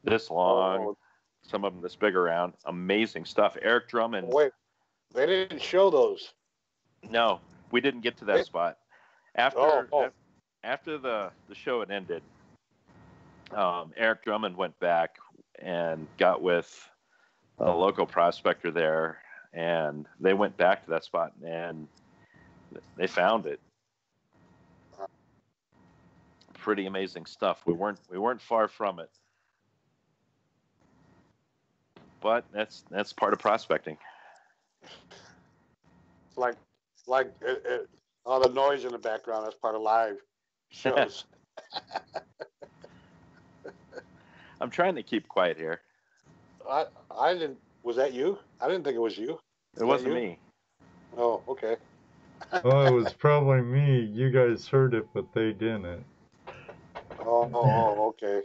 this long, some of them this big around. Amazing stuff. Eric Drummond. Wait, they didn't show those. No, we didn't get to that spot. After the show had ended, Eric Drummond went back and got with a local prospector there, and they went back to that spot, and they found it. Pretty amazing stuff. We weren't far from it, but that's part of prospecting. It's like all the noise in the background. That's part of live shows. I'm trying to keep quiet here. I didn't. Was that you? I didn't think it was you. It wasn't me. Oh, okay. Well, it was probably me. You guys heard it, but they didn't. Oh, okay.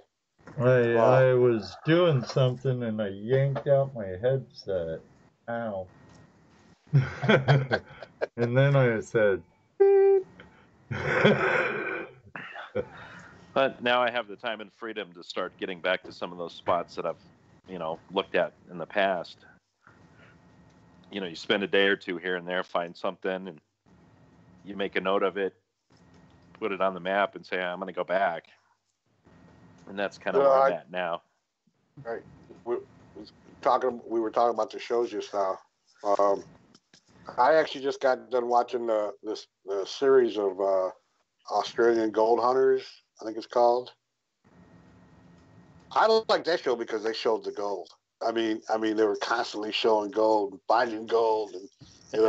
I was doing something and I yanked out my headset. Ow. And then I said, beep. But now I have the time and freedom to start getting back to some of those spots that I've, looked at in the past. You spend a day or two here and there, find something, and you make a note of it, put it on the map, and say, I'm going to go back. And that's kind of where I'm at now. Right. we were talking about the shows just now. I actually just got done watching the series of Australian Gold Hunters, I think it's called. I don't like that show because they showed the gold. I mean, they were constantly showing gold, finding gold, and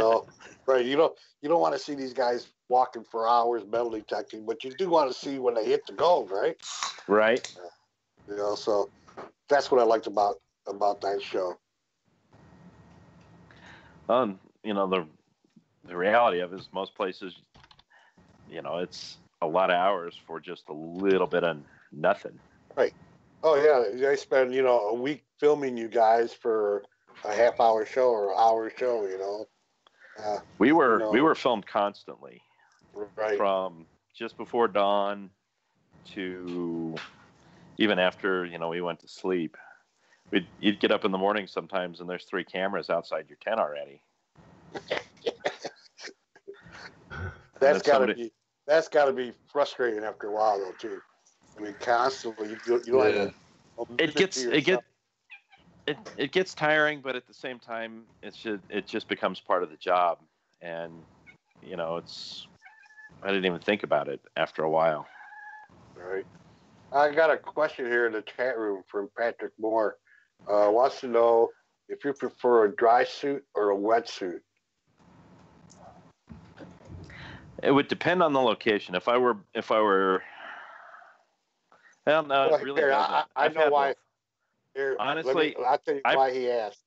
right. You don't want to see these guys walking for hours metal detecting, but you do want to see when they hit the gold, right? Right. So that's what I liked about that show. The reality of it is most places, it's a lot of hours for just a little bit of nothing. Right. Oh yeah, they spend a week filming you guys for a half-hour show or an hour show. We were filmed constantly, right, from just before dawn to even after we went to sleep. You'd get up in the morning sometimes, and there's 3 cameras outside your tent already. That's gotta be frustrating after a while, though, too. I mean, constantly you don't have it gets tiring, but at the same time, it just becomes part of the job, and I didn't even think about it after a while. All right. I got a question here in the chat room from Patrick Moore. Wants to know if you prefer a dry suit or a wetsuit. It would depend on the location. If I were, well, no, it really doesn't. I know why. Here, honestly, I'll tell you why he asked.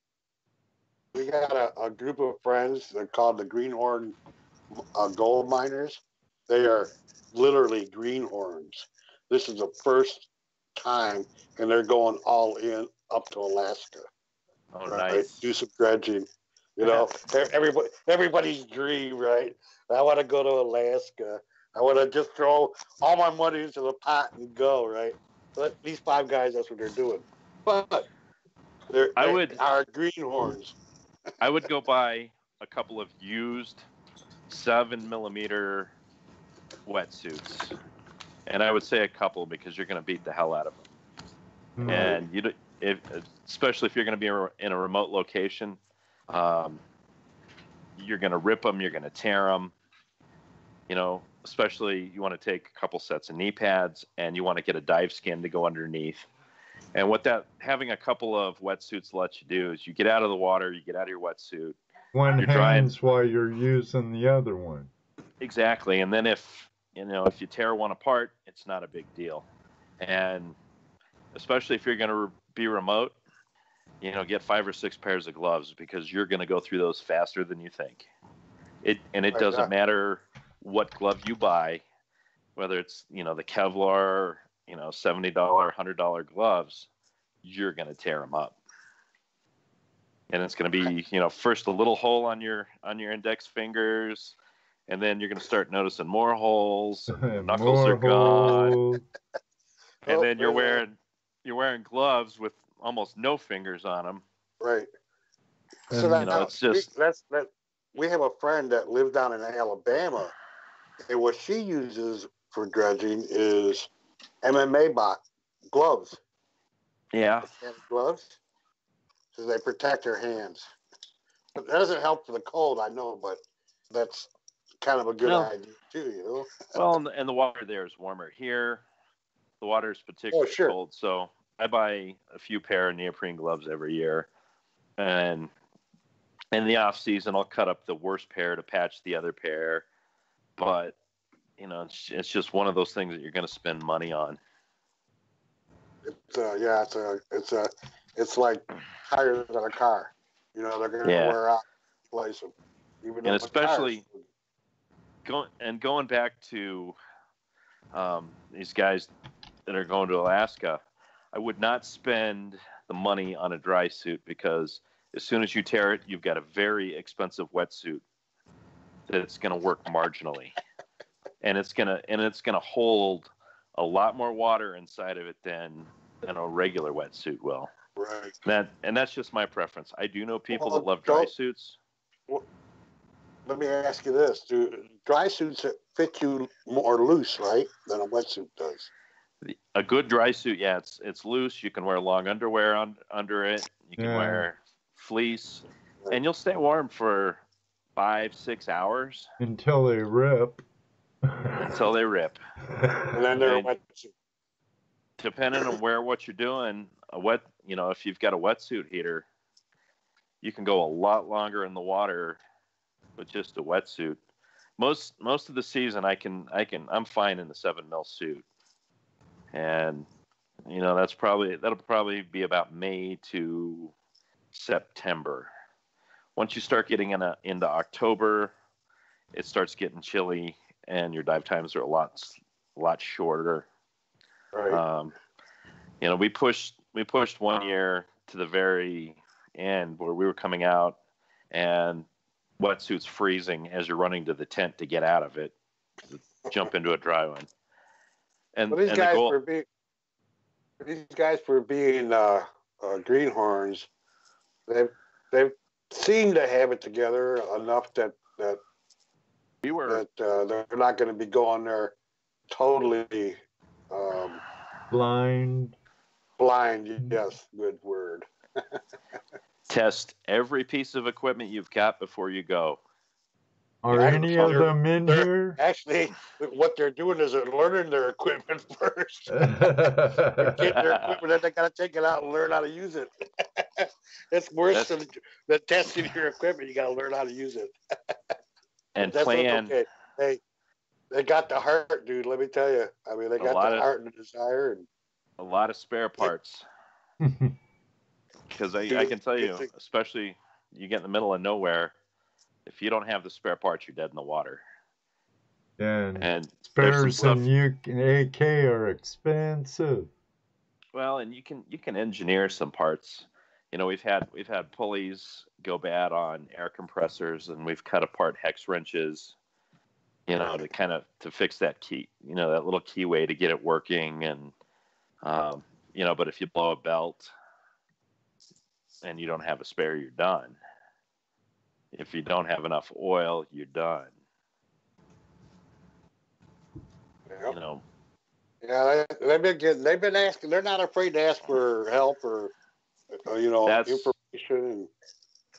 We got a group of friends. They're called the Greenhorn Gold Miners. They are literally greenhorns. This is the first time, and they're going all in up to Alaska. Oh, right? Nice. Do some dredging. Everybody's dream, right? I want to go to Alaska. I want to just throw all my money into the pot and go, right? But these 5 guys, that's what they're doing. But they are greenhorns. I would go buy a couple of used 7mm wetsuits, and I would say a couple because you're going to beat the hell out of them. And especially if you're going to be in a remote location, you're going to rip them, you're going to tear them. Especially you want to take a couple sets of knee pads, and you want to get a dive skin to go underneath. And what having a couple of wetsuits lets you do is you get out of the water, you get out of your wetsuit. One hangs while you're using the other one. Exactly. And then if you tear one apart, it's not a big deal. And especially if you're going to be remote, get 5 or 6 pairs of gloves, because you're going to go through those faster than you think. It doesn't matter what glove you buy, whether it's the Kevlar, $70, $100 gloves, you're going to tear them up. And it's going to be first a little hole on your index fingers, and then you're going to start noticing more holes. Knuckles are gone, and then you're wearing gloves with almost no fingers on them. Right. So it's just we have a friend that lives down in Alabama, and what she uses for dredging is MMA gloves. Yeah. Gloves. So they protect her hands. That doesn't help for the cold, I know, but that's kind of a good idea too, Well, and the water there is warmer. Here, the water is particularly cold, so I buy a few pair of neoprene gloves every year, and in the off season, I'll cut up the worst pair to patch the other pair. But it's just one of those things that you're going to spend money on. It's like tires on a car. They're going to wear out, replace them. And especially going back to these guys that are going to Alaska, I would not spend the money on a dry suit, because as soon as you tear it, you've got a very expensive wetsuit that's going to work marginally, and it's going to hold a lot more water inside of it than a regular wetsuit will. Right. And that's just my preference. I do know people that love dry suits. Well, let me ask you this: do dry suits fit you more loose, right, than a wetsuit does? A good dry suit, yeah, it's loose. You can wear long underwear under it. You can wear fleece, and you'll stay warm for 5-6 hours until they rip. Until they rip. And then they're wetsuit. Depending on what you're doing, if you've got a wetsuit heater, you can go a lot longer in the water with just a wetsuit. Most of the season, I'm fine in the 7 mil suit, and that'll probably be about May to September. Once you start getting into October, it starts getting chilly, and your dive times are a lot shorter. Right. We pushed 1 year to the very end where we were coming out, and wetsuit's freezing as you're running to the tent to get out of it, to jump into a dry one. And these guys for being greenhorns, they've seemed to have it together enough that they're not going to be going there totally blind. Yes, good word. Test every piece of equipment you've got before you go. Are any of them in here? Actually, what they're doing is they're learning their equipment first. They're getting their equipment, then they got to take it out and learn how to use it. It's worse than testing your equipment. You got to learn how to use it. And that's plan. Okay. Hey, they got the heart, dude. Let me tell you. I mean, they got the heart and the desire, and a lot of spare parts. Because I can tell you, especially you get in the middle of nowhere, if you don't have the spare parts, you're dead in the water. And spares in AK are expensive. Well, and you can engineer some parts. We've had pulleys go bad on air compressors, and we've cut apart hex wrenches, to fix that key, that little keyway to get it working. And, but if you blow a belt and you don't have a spare, you're done. If you don't have enough oil, you're done. Yep. Yeah, they've been asking. They're not afraid to ask for help or information. And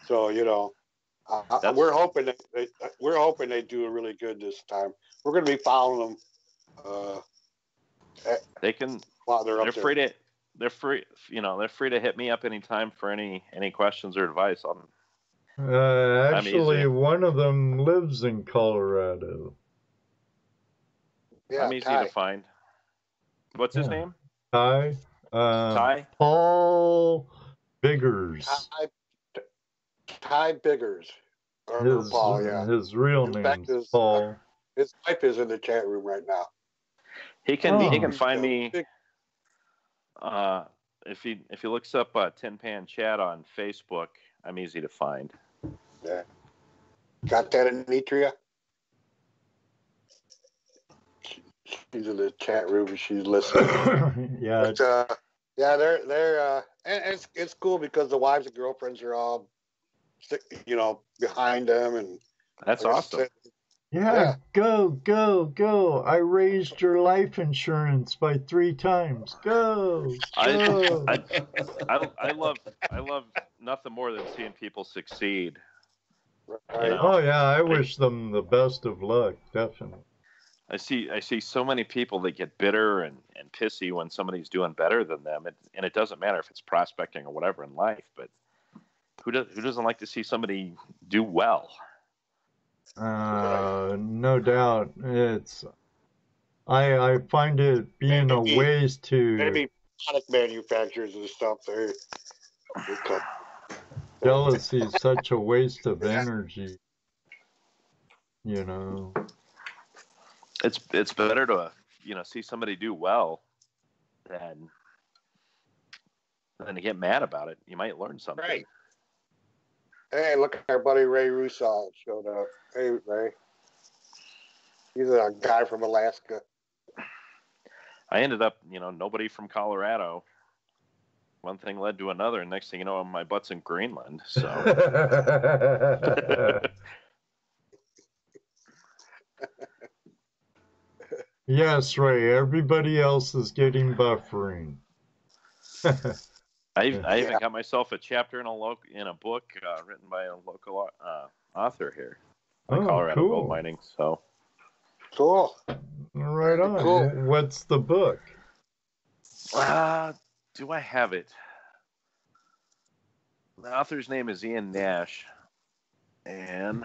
so we're hoping they do really good this time. We're going to be following them. They can. While they're free to. They're free. They're free to hit me up anytime for any questions or advice on. Actually, one of them lives in Colorado. Yeah, I'm easy to find. What's his name? Ty. Ty? Paul Biggers. Ty Biggers. Paul, yeah. His real name is Paul. His wife is in the chat room right now. He can find me. If he looks up Tin Pan Chat on Facebook, I'm easy to find. Yeah. Got that, Anitria? She's in the chat room and she's listening. Yeah. But, they're and it's cool because the wives and girlfriends are all, behind them, and that's awesome. Yeah, go! I raised your life insurance by 3 times. Go! I love nothing more than seeing people succeed. Right. Oh yeah, I wish them the best of luck, definitely. I see so many people that get bitter and pissy when somebody's doing better than them, and it doesn't matter if it's prospecting or whatever in life, but who doesn't like to see somebody do well? No doubt. I find it being a waste to maybe product manufacturers and stuff. Jealousy is such a waste of energy. It's better to see somebody do well than to get mad about it. You might learn something. Right. Hey, look, our buddy Ray Russo showed up. Hey, Ray. He's a guy from Alaska. I ended up, nobody from Colorado. One thing led to another, and next thing you know, my butt's in Greenland. So. Yes, Ray. Everybody else is getting buffering. I even got myself a chapter in a book written by a local author here on Colorado gold mining. So cool. Right on. Cool. What's the book? Do I have it? The author's name is Ian Nash, and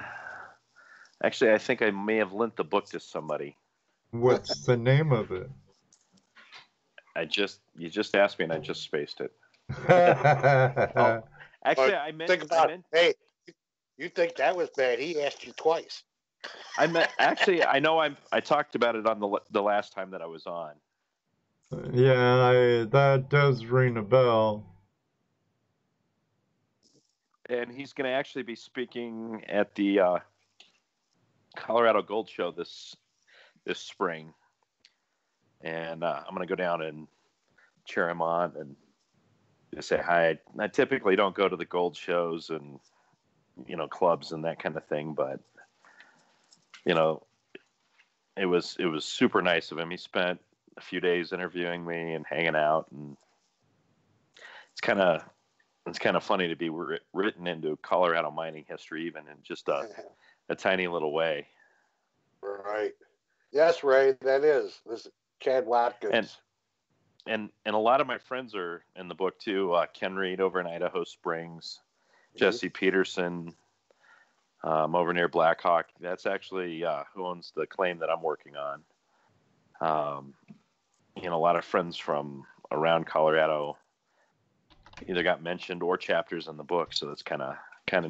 actually, I think I may have lent the book to somebody. What's the name of it? You just asked me, and I just spaced it. Actually, I meant. Hey, you think that was bad? He asked you twice. I know I talked about it on the last time that I was on. Yeah, that does ring a bell. And he's going to actually be speaking at the Colorado Gold Show this spring. And I'm going to go down and cheer him on and just say hi. I typically don't go to the gold shows and, clubs and that kind of thing, but, it was super nice of him. He spent a few days interviewing me and hanging out, and it's kind of funny to be written into Colorado mining history, even in just a tiny little way. Right. Yes, Ray, that is. This is Chad Watkins. And a lot of my friends are in the book too. Ken Reed over in Idaho Springs, Jesse Peterson over near Blackhawk. That's actually who owns the claim that I'm working on. A lot of friends from around Colorado either got mentioned or chapters in the book, so it's kind of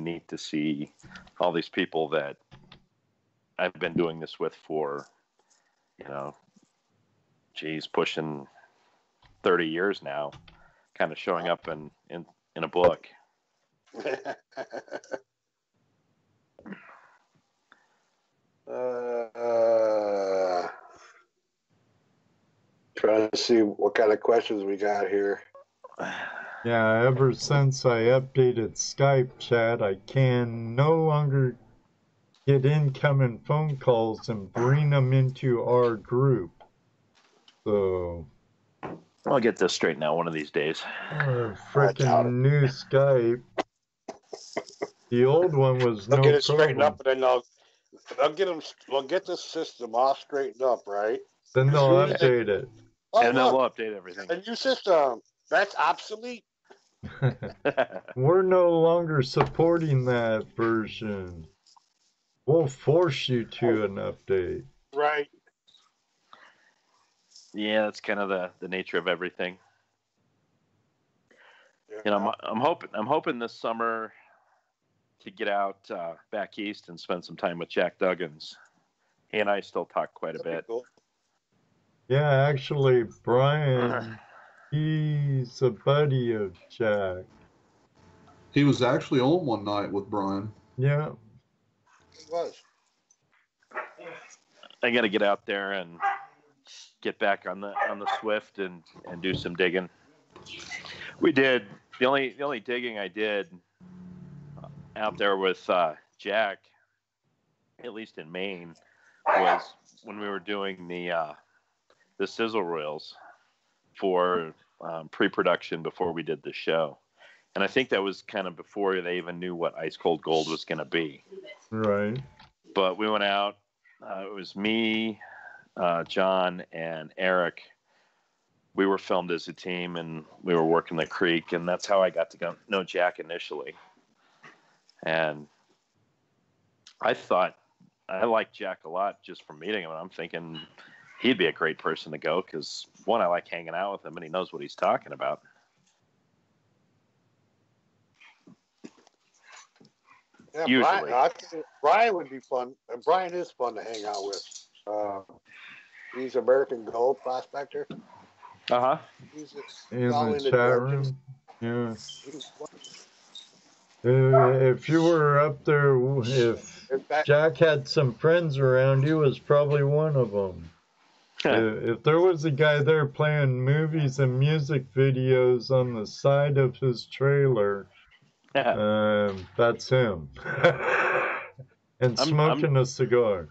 neat to see all these people that I've been doing this with for, pushing 30 years now, kind of showing up in a book. Trying to see what kind of questions we got here. Yeah, ever since I updated Skype chat, I can no longer get incoming phone calls and bring them into our group. So I'll get this straightened out one of these days. Freaking new Skype. The old one was no problem. They'll get it straightened up, and then we'll get the system all straightened up, right? Then they'll update it. And then we'll update everything. A new system, that's obsolete. We're no longer supporting that version. We'll force you to an update. Right. Yeah, that's kind of the nature of everything. Yeah. I'm hoping this summer to get out back east and spend some time with Jack Duggins. He and I still talk quite a bit. Cool. Yeah, actually, Brian, he's a buddy of Jack. He was actually on one night with Brian. Yeah. He was. I got to get out there and get back on the Swift and do some digging. We did the only digging I did out there with Jack, at least in Maine, was when we were doing the sizzle reels for pre-production before we did the show. And I think that was kind of before they even knew what ice cold gold was going to be. Right. But we went out. It was me, John, and Eric. We were filmed as a team, and we were working the creek, and that's how I got to know Jack initially. And I thought I liked Jack a lot just from meeting him, and I'm thinking he'd be a great person to go because, one, I like hanging out with him, and he knows what he's talking about. Yeah, usually. Brian would be fun. Brian is fun to hang out with. He's American Gold Prospector. Uh-huh. He's in the chat room. Yeah. If you were up there, if Jack had some friends around, he was probably one of them. If there was a guy there playing movies and music videos on the side of his trailer, that's him. And smoking a cigar.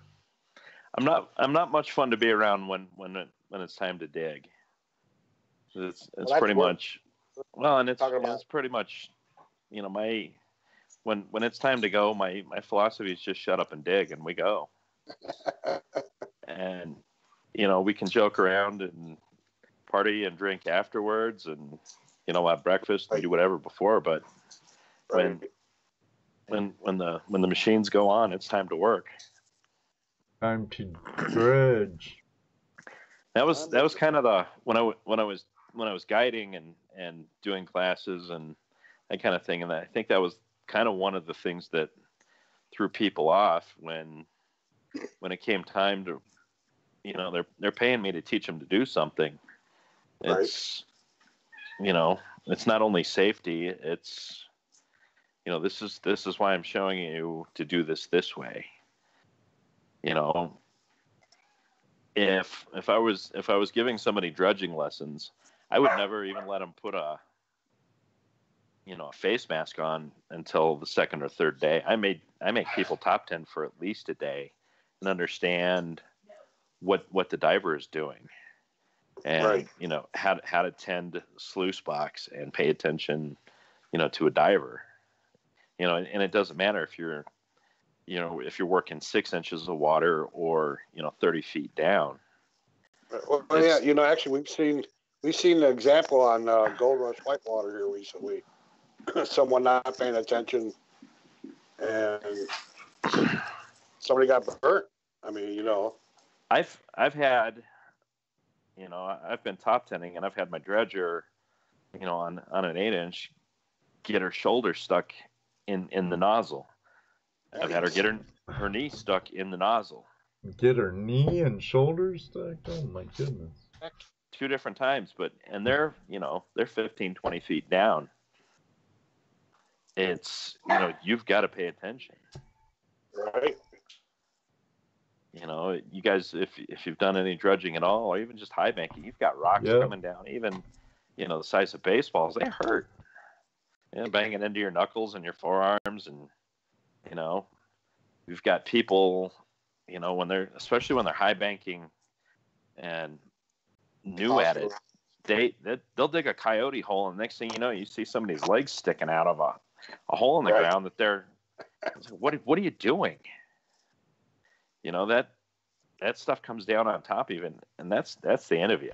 I'm not much fun to be around when it's time to dig. It's pretty much Well, and it's pretty much, my when it's time to go, my philosophy is just shut up and dig, and we go. And we can joke around and party and drink afterwards, and have breakfast and do whatever before. But when the machines go on, it's time to work. Time to dredge. That was kind of the when I was guiding and doing classes and that kind of thing, and I think that was kind of one of the things that threw people off when it came time to, they're paying me to teach them to do something. It's it's not only safety, it's this is why I'm showing you to do this way. If I was giving somebody dredging lessons, I would never even let them put a face mask on until the second or third day. I make people top 10 for at least a day and understand what the diver is doing, and how to tend sluice box and pay attention to a diver, and it doesn't matter if you're working 6 inches of water or 30 feet down. Well, yeah, actually we've seen the example on Gold Rush Whitewater here recently. Someone not paying attention, and somebody got burnt. I mean, I've had, I've been top 10ing, and I've had my dredger, on an 8-inch, get her shoulder stuck in the nozzle. I've had her get her knee stuck in the nozzle. Get her knee and shoulder stuck? Oh my goodness. 2 different times, and they're 15, 20 feet down. It's, you've got to pay attention. Right. You guys, if you've done any dredging at all, or even just high banking, you've got rocks coming down, even, the size of baseballs, they hurt. Banging into your knuckles and your forearms, and, you've got people, especially when they're high banking and new at it, they'll dig a coyote hole, and next thing you know, you see somebody's legs sticking out of a hole in the ground that they're, what are you doing? That stuff comes down on top even, and that's the end of you.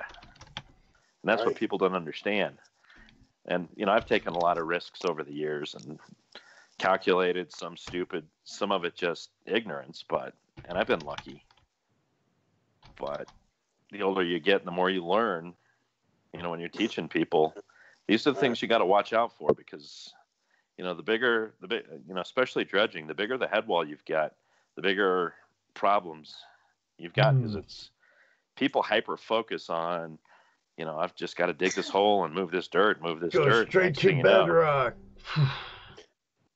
And that's what people don't understand. And, I've taken a lot of risks over the years and calculated, some stupid, some of it just ignorance, and I've been lucky. But the older you get, the more you learn, when you're teaching people, these are the things you got to watch out for, because, especially dredging, the bigger the head wall you've got, the bigger problems you've got, because it's people hyper focus on, I've just got to dig this hole and move this dirt. Go straight to bedrock.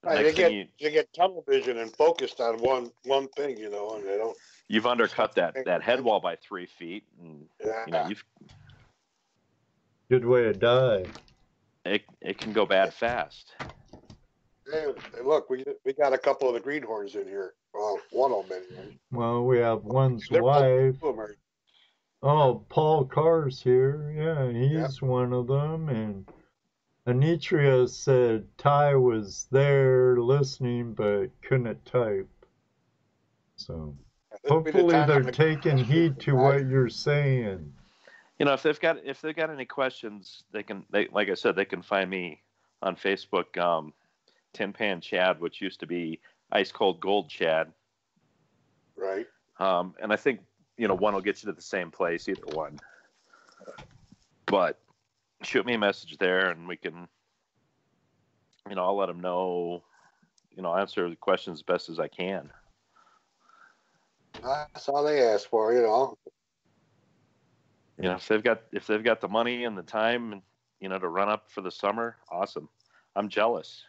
Right, they get tunnel vision and focused on one thing, and they don't. You've undercut that head wall by 3 feet, and you've. Good way to die. It can go bad fast. Hey, look, we got a couple of the greenhorns in here. Well, one of them anyway. Well, we have one's wife. Oh, Paul Carr's here. Yeah, he's one of them. And Anitria said Ty was there listening but couldn't type. So hopefully they're taking heed to what you're saying. If they've got any questions, they like I said, they can find me on Facebook, Tin Pan Chad, which used to be Ice Cold Gold Chad. Right. And I think, one will get you to the same place, either one. But shoot me a message there, and we can, I'll let them know, answer the questions as best as I can. That's all they ask for, If they've got the money and the time, to run up for the summer, awesome. I'm jealous.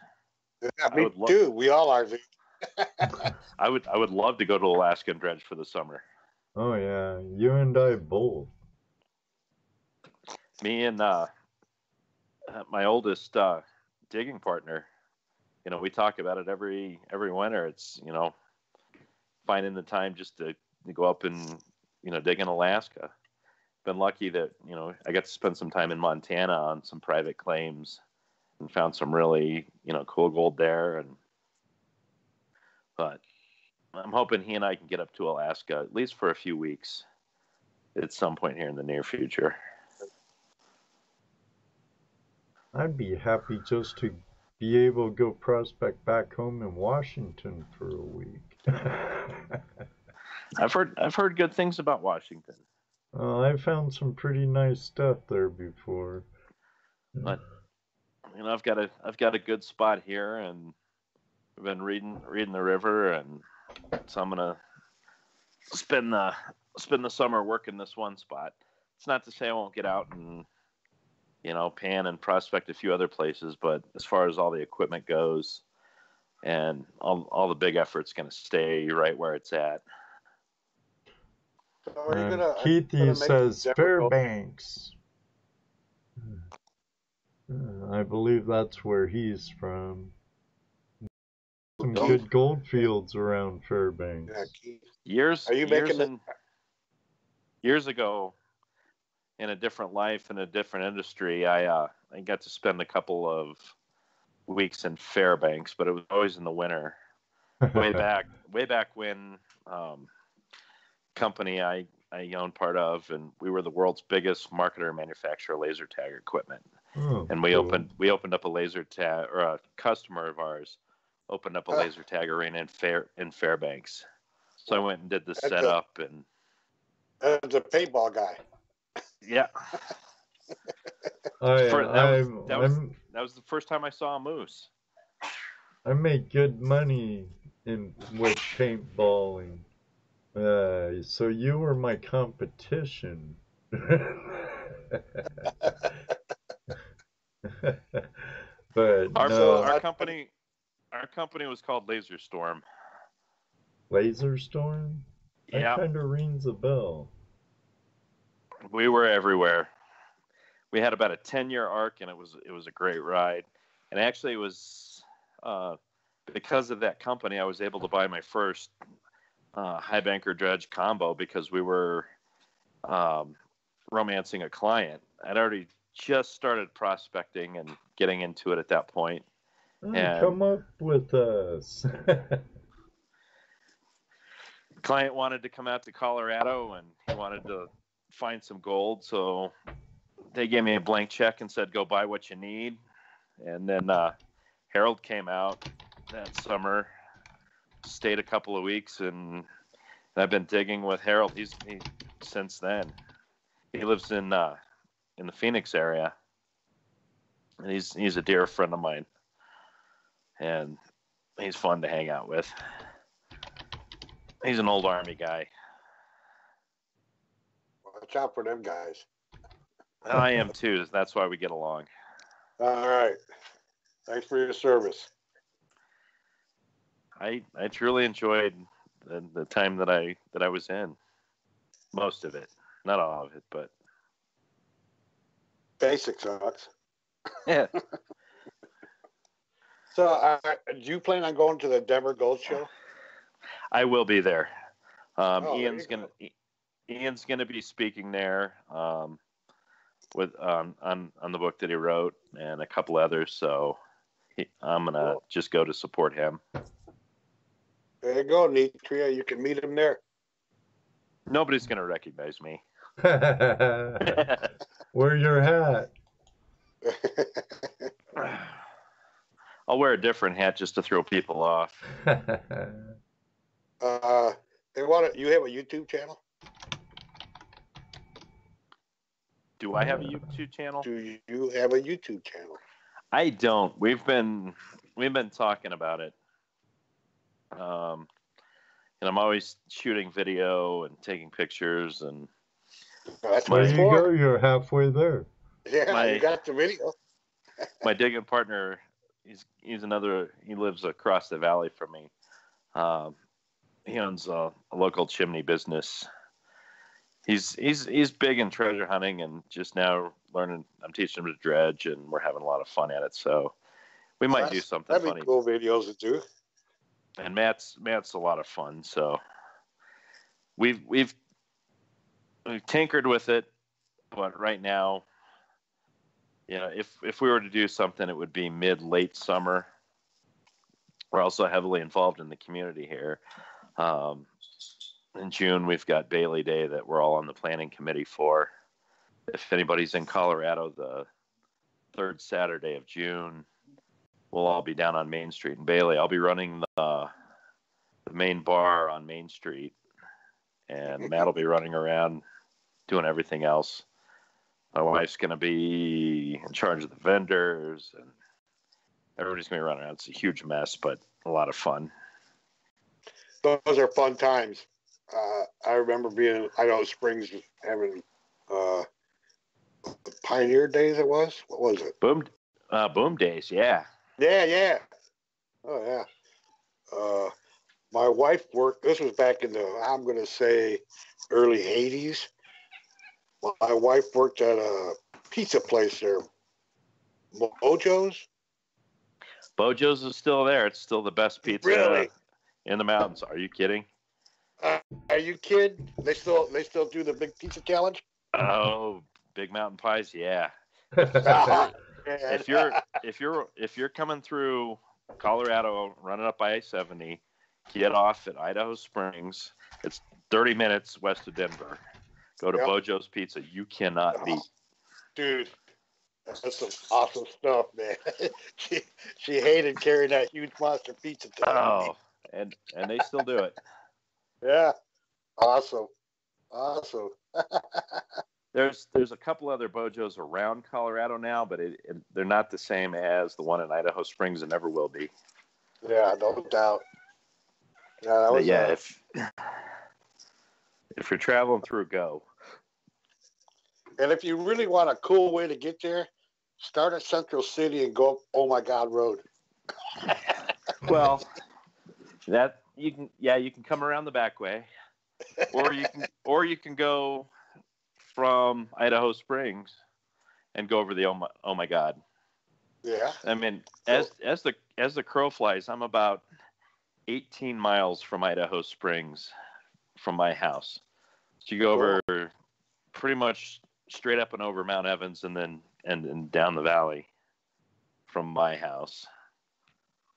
Yeah, me too. We all are. I would love to go to Alaska and dredge for the summer. Oh yeah, you and I both. Me and my oldest digging partner, we talk about it every winter. It's finding the time just to go up and dig in Alaska. been lucky that, you know, I got to spend some time in Montana on some private claims and found some really, you know, cool gold there. But I'm hoping he and I can get up to Alaska, at least for a few weeks at some point here in the near future. I'd be happy just to be able to go prospect back home in Washington for a week. I've heard good things about Washington. I found some pretty nice stuff there before. But you know, I've got a good spot here, and I've been reading the river, and so I'm gonna spend the summer working this one spot. It's not to say I won't get out and, you know, pan and prospect a few other places, but as far as all the equipment goes, and all the big effort's gonna stay right where it's at. So Keithy says Fairbanks. I believe that's where he's from. Some good gold fields around Fairbanks. Years ago, in a different life, in a different industry, I got to spend a couple of weeks in Fairbanks, but it was always in the winter. way back when company I owned part of, and we were the world's biggest marketer and manufacturer of laser tag equipment. And we opened up a laser tag, or a customer of ours opened up a laser tag arena in Fairbanks. So I went and did the setup, and that's a paintball guy. Yeah. That was the first time I saw a moose. I made good money with paintballing. So you were my competition. But our company was called Laser Storm. Laser Storm? Yeah. That kind of rings a bell. We were everywhere. We had about a 10-year arc, and it was a great ride. And actually, it was because of that company, I was able to buy my first high banker dredge combo, because we were romancing a client. I'd already just started prospecting and getting into it at that point. Come up with us. Client wanted to come out to Colorado, and he wanted to find some gold, so they gave me a blank check and said, go buy what you need. And then Harold came out that summer, stayed a couple of weeks, and I've been digging with Harold. He since then. He lives in the Phoenix area, and he's a dear friend of mine, and he's fun to hang out with. He's an old Army guy. Watch out for them guys. I am too. That's why we get along. All right. Thanks for your service. I truly enjoyed the time that I was in. Most of it, not all of it, but basic sucks. Yeah. So, do you plan on going to the Denver Gold Show? I will be there. Ian's gonna be speaking there with on the book that he wrote, and a couple others. So I'm gonna just go to support him. There you go, Nitria. You can meet him there. Nobody's gonna recognize me. Wear your hat. I'll wear a different hat just to throw people off. You have a YouTube channel? Do I have a YouTube channel? Do you have a YouTube channel? I don't. We've been talking about it. And I'm always shooting video and taking pictures, and that's there you go. You're halfway there. Yeah, you got the video. My digging partner, he lives across the valley from me. He owns a local chimney business. He's big in treasure hunting, and just now learning. I'm teaching him to dredge, and we're having a lot of fun at it. So we might do something funny. That'd be cool videos to do. And Matt's a lot of fun. So we've tinkered with it, but right now, you know, if we were to do something, it would be late summer. We're also heavily involved in the community here. In June, we've got Bailey Day that we're all on the planning committee for. If anybody's in Colorado, the third Saturday of June, we'll all be down on Main Street in Bailey. I'll be running the main bar on Main Street, and Matt will be running around doing everything else. My wife's going to be in charge of the vendors, and everybody's going to be running around. It's a huge mess, but a lot of fun. Those are fun times. I remember being in Idaho Springs having Pioneer Days. It was. What was it? Boom Days. Yeah. Yeah. Oh yeah. My wife worked. This was back in the, I'm going to say, early '80s. My wife worked at a pizza place there. Bojo's. Bojo's is still there. It's still the best pizza in the mountains. Are you kidding? Are you kidding? They still do the big pizza challenge? Oh, Big Mountain Pies, yeah. If you're coming through Colorado, running up I-70, get off at Idaho Springs. It's 30 minutes west of Denver. Go to Bojo's Pizza. You cannot beat. Dude, that's some awesome stuff, man. she hated carrying that huge monster pizza. Oh, and they still do it. Yeah, awesome. There's a couple other Bojo's around Colorado now, but they're not the same as the one in Idaho Springs, and never will be. Yeah, no doubt. Yeah, if you're traveling through, go. And if you really want a cool way to get there, start at Central City and go up Oh My God Road. Well, that you can come around the back way, or you can go from Idaho Springs and go over the Oh My God. Yeah. I mean, as the crow flies, I'm about 18 miles from Idaho Springs from my house. So you go over pretty much straight up and over Mount Evans and then down the valley from my house.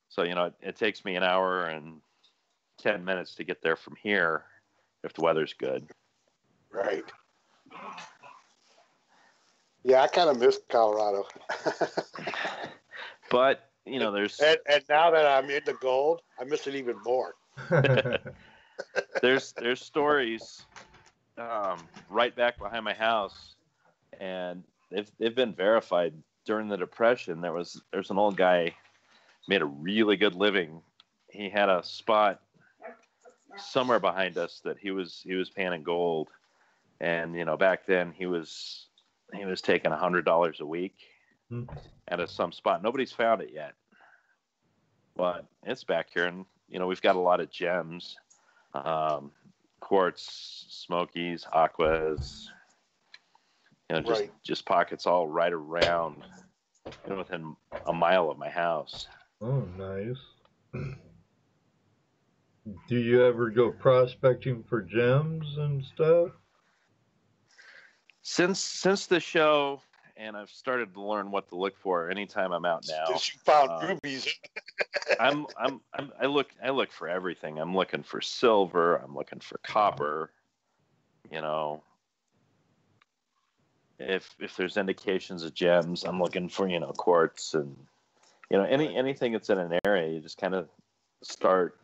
So, you know, it takes me an hour and 10 minutes to get there from here if the weather's good. Right. Yeah, I kind of miss Colorado. But, you know, there's... And now that I'm into gold, I miss it even more. There's stories right back behind my house, and they've been verified. During the Depression, there's an old guy made a really good living. He had a spot somewhere behind us that he was panning gold, and you know, back then he was taking $100 a week at some spot. Nobody's found it yet, but it's back here, and you know, we've got a lot of gems, quartz, smokies, aquas, you know, just pockets all right around, you know, within a mile of my house. Oh, nice. Do you ever go prospecting for gems and stuff? Since the show, and I've started to learn what to look for anytime I'm out now. Since you found rubies. I look for everything. I'm looking for silver. I'm looking for copper. You know, if there's indications of gems, I'm looking for, you know, quartz, and you know, anything that's in an area. You just kind of start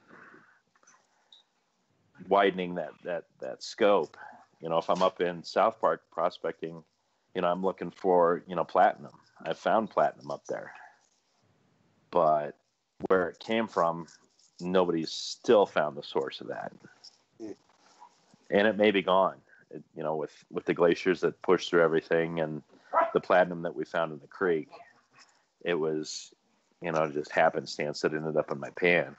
widening that scope. You know, if I'm up in South Park prospecting, you know, I'm looking for, you know, platinum. I found platinum up there, but where it came from, nobody's still found the source of that, and it may be gone. You know, with the glaciers that pushed through everything and the platinum that we found in the creek, it was, you know, just happenstance that ended up in my pan.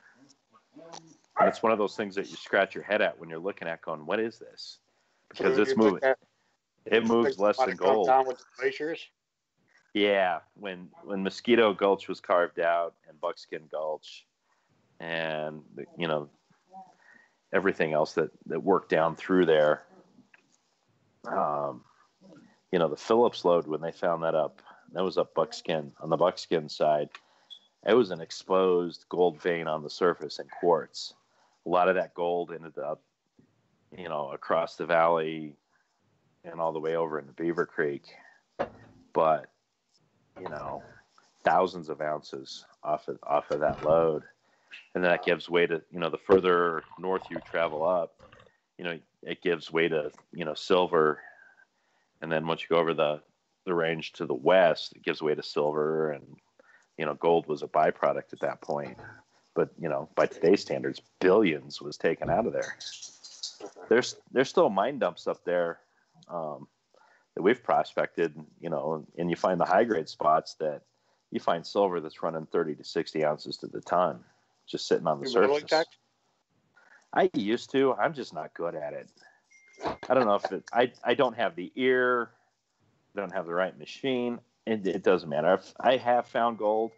And it's one of those things that you scratch your head at when you're looking at going, what is this? Because it's moving. It moves less than gold. Down with the glaciers? Yeah, when Mosquito Gulch was carved out, and Buckskin Gulch, and you know, everything else that worked down through there, you the Phillips lode, when they found that was up Buckskin, on the Buckskin side. It was an exposed gold vein on the surface in quartz. A lot of that gold ended up, across the valley and all the way over into Beaver Creek. But, thousands of ounces off of that lode. And then that gives way to, the further north you travel up, it gives way to, silver. And then once you go over the range to the west, it gives way to silver. And, gold was a byproduct at that point. But, by today's standards, billions was taken out of there. There's still mine dumps up there that we've prospected, and you find the high-grade spots that you find silver that's running 30 to 60 ounces to the ton, just sitting on the surface. I used to. I'm just not good at it. I don't know if I don't have the ear, don't have the right machine. It doesn't matter. I have found gold.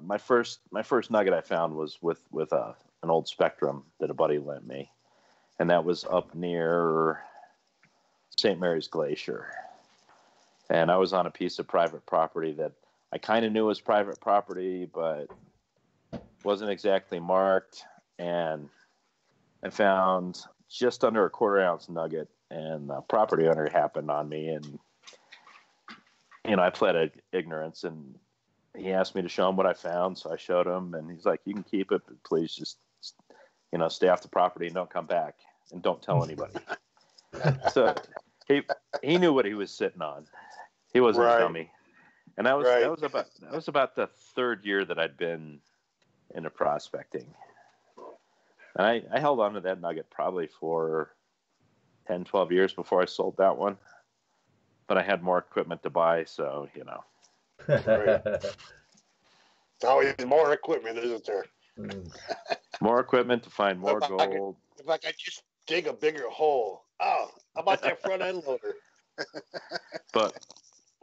My first nugget I found was with an old Spectrum that a buddy lent me, and that was up near St. Mary's Glacier. And I was on a piece of private property that I kind of knew was private property, but wasn't exactly marked. And I found just under a 1/4 ounce nugget, and the property owner happened on me, and I pled ignorance, and he asked me to show him what I found, so I showed him, and he's like, "You can keep it, but please just stay off the property and don't come back and don't tell anybody." So he knew what he was sitting on. He wasn't a dummy. And that was about the third year that I'd been into prospecting. And I held on to that nugget probably for 10, 12 years before I sold that one. But I had more equipment to buy, so, Right. It's always more equipment, isn't there? More equipment to find more gold. If I could just dig a bigger hole. Oh, how about that front end loader? But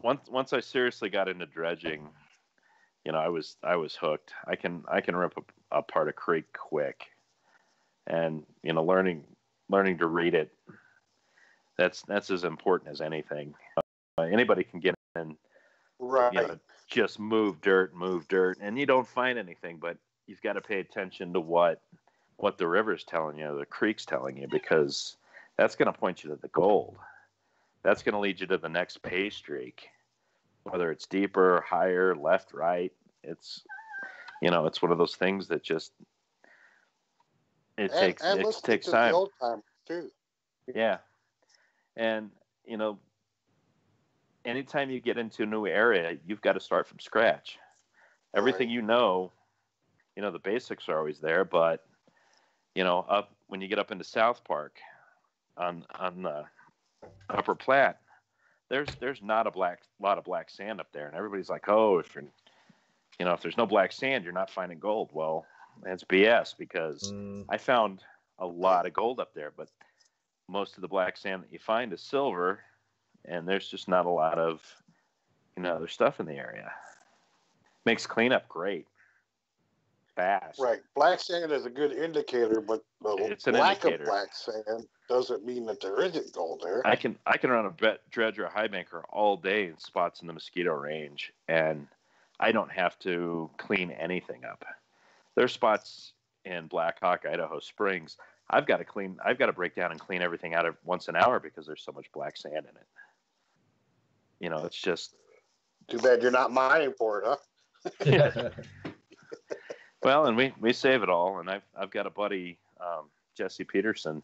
once I seriously got into dredging, I was hooked. I can rip apart a creek quick, and learning to read it. That's as important as anything. Anybody can get in, right? Just move dirt, and you don't find anything. But you've got to pay attention to what the river's telling you, the creek's telling you, because that's going to point you to the gold. That's going to lead you to the next pay streak, whether it's deeper, higher, left, right. It's one of those things that just takes time. The old time too. Yeah, and anytime you get into a new area, you've got to start from scratch. Everything the basics are always there, but up when you get up into South Park on the Upper Platte, there's not a lot of black sand up there, and everybody's like, "Oh, if there's no black sand, you're not finding gold." Well, that's BS, because I found a lot of gold up there, but most of the black sand that you find is silver, and there's just not a lot of other stuff in the area. Makes cleanup great. Fast. Right. Black sand is a good indicator, but the lack of black sand doesn't mean that there isn't gold there. I can run a dredge or a high banker all day in spots in the Mosquito Range, and I don't have to clean anything up. There's spots in Black Hawk, Idaho Springs. I've got to break down and clean everything out once an hour because there's so much black sand in it. It's just too bad you're not mining for it, huh? Yeah. Well, and we save it all, and I've got a buddy, Jesse Peterson.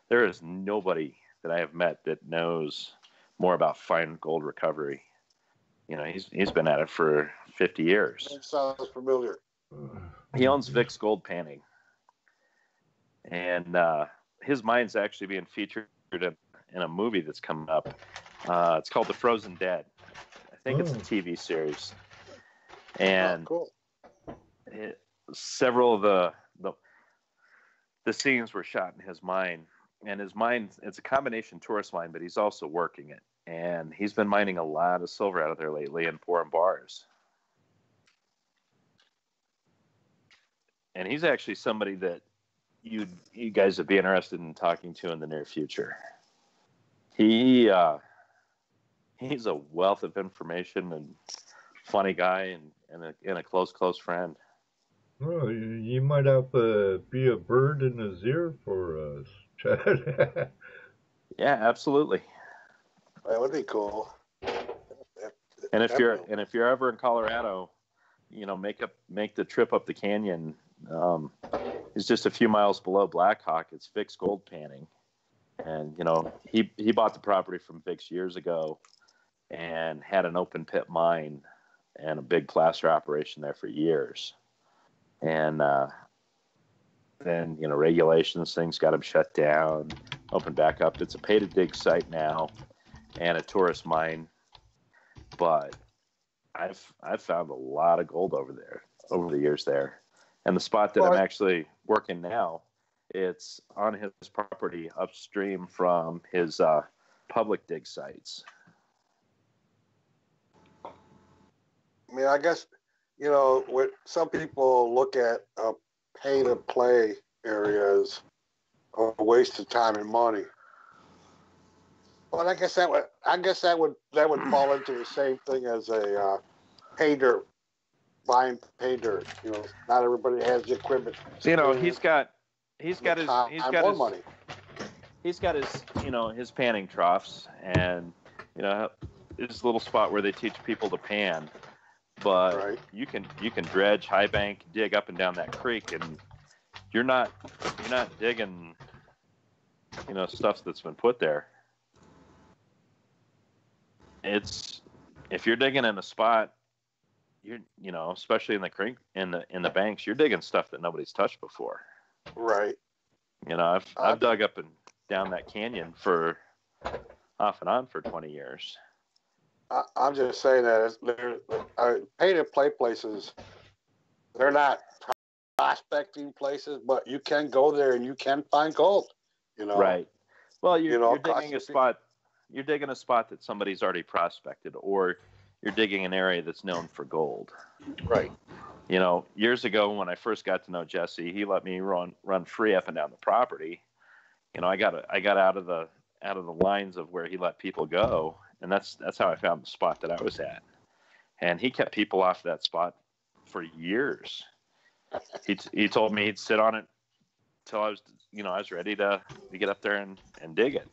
There is nobody that I have met that knows more about fine gold recovery. He's been at it for 50 years. That sounds familiar. He owns Vic's Gold Panning, and his mine's actually being featured in a movie that's coming up. It's called The Frozen Dead. I think it's a TV series, and cool. Several of the scenes were shot in his mine, and his mine, it's a combination tourist mine, but he's also working it, and he's been mining a lot of silver out of there lately and pouring bars. And he's actually somebody that you guys would be interested in talking to in the near future. He he's a wealth of information and funny guy and a close friend. Well, you might have to be a bird in his ear for us, Chad. Yeah, absolutely. That would be cool. And if you're ever in Colorado, make the trip up the canyon. It's just a few miles below Blackhawk. It's Vic's gold panning, and he bought the property from Vic's years ago, and had an open pit mine and a big placer operation there for years. And then regulations, things got him shut down, opened back up. It's a pay to dig site now, and a tourist mine. But I've found a lot of gold over there over the years there. And the spot that I'm actually working now, it's on his property upstream from his public dig sites. I mean, I guess, what some people look at pay to play areas a waste of time and money. Well, I guess that would fall into the same thing as a pay dirt, buying pay dirt. Not everybody has the equipment. He's got his money. He's got his panning troughs and his little spot where they teach people to pan. But you can dredge, high bank, dig up and down that creek, and you're not digging stuff that's been put there. It's if you're digging in a spot, you're especially in the creek in the banks, you're digging stuff that nobody's touched before. Right. I've dug up and down that canyon for off and on for 20 years. I'm just saying that pay to play places, they're not prospecting places, but you can go there and you can find gold. Right. Well, you're digging a spot. You're digging a spot that somebody's already prospected, or you're digging an area that's known for gold. Right. Years ago when I first got to know Jesse, he let me run free up and down the property. I got out of the lines of where he let people go, and that's how I found the spot that I was at. And he kept people off that spot for years. He told me he'd sit on it till I was ready to get up there and dig it.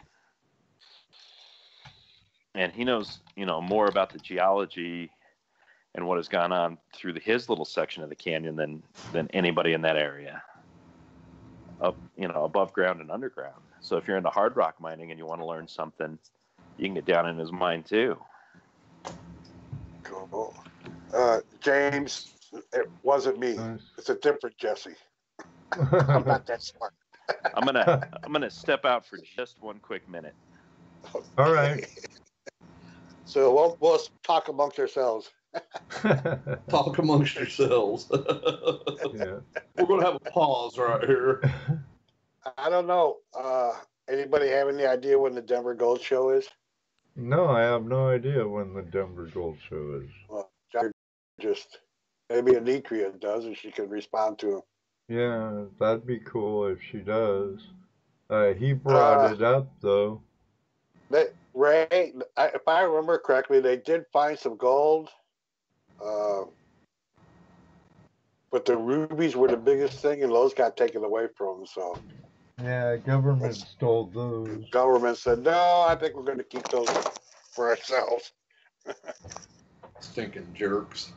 And he knows, more about the geology and what has gone on through his little section of the canyon than anybody in that area, up, above ground and underground. So if you're into hard rock mining and you want to learn something, you can get down in his mine too. Cool. James, it wasn't me. Nice. It's a different Jesse. I'm not that smart. I'm gonna step out for just one quick minute. Okay. All right. So we'll talk amongst ourselves. Talk amongst yourselves. Yeah. We're going to have a pause right here. I don't know. Anybody have any idea when the Denver Gold Show is? No, I have no idea when the Denver Gold Show is. Well, just maybe Anitria does, and she can respond to him. Yeah, that'd be cool if she does. He brought it up, though. Ray, if I remember correctly, they did find some gold, but the rubies were the biggest thing, and those got taken away from them. So, yeah, government stole those. Government said, no, I think we're going to keep those for ourselves. Stinking jerks.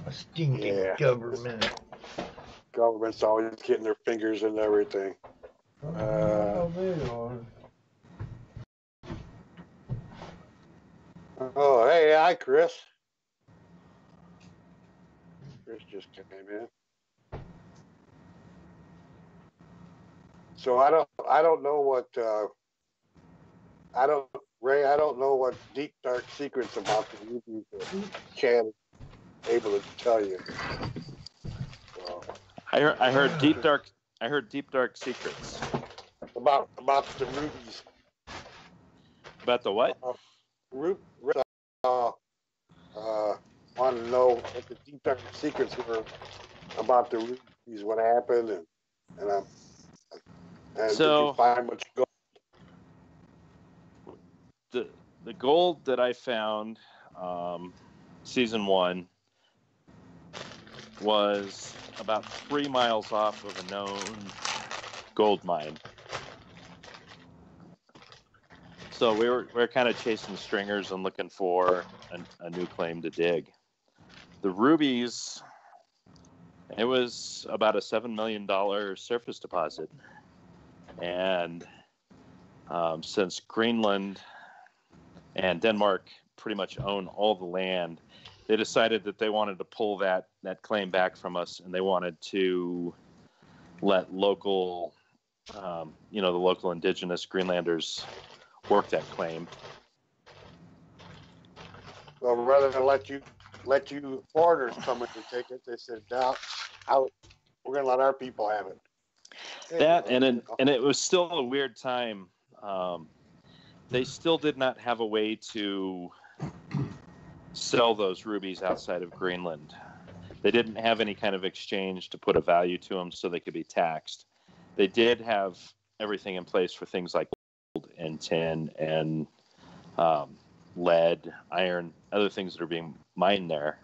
A stinking government. Government's always getting their fingers in everything. They are. Oh, hey, hi, Chris. Chris just came in. So I don't know what Ray, I don't know what deep dark secrets about the movies that Chad is able to tell you. So, I heard deep dark secrets about the rubies. About the what? Want to know what the deep dark secrets were about the rubies, what happened, and so did you find much gold? the gold that I found, season 1, was about 3 miles off of a known gold mine. So we were kind of chasing stringers and looking for a new claim to dig. The rubies, it was about a $7 million surface deposit. And since Greenland and Denmark pretty much own all the land, they decided that they wanted to pull that claim back from us, and they wanted to let local, the local indigenous Greenlanders work that claim. Well, rather than let you foreigners come in and take it, they said, "No, out. We're going to let our people have it." That and it was still a weird time. They still did not have a way to sell those rubies outside of Greenland. They didn't have any kind of exchange to put a value to them so they could be taxed. They did have everything in place for things like gold and tin and lead, iron, other things that are being mined there.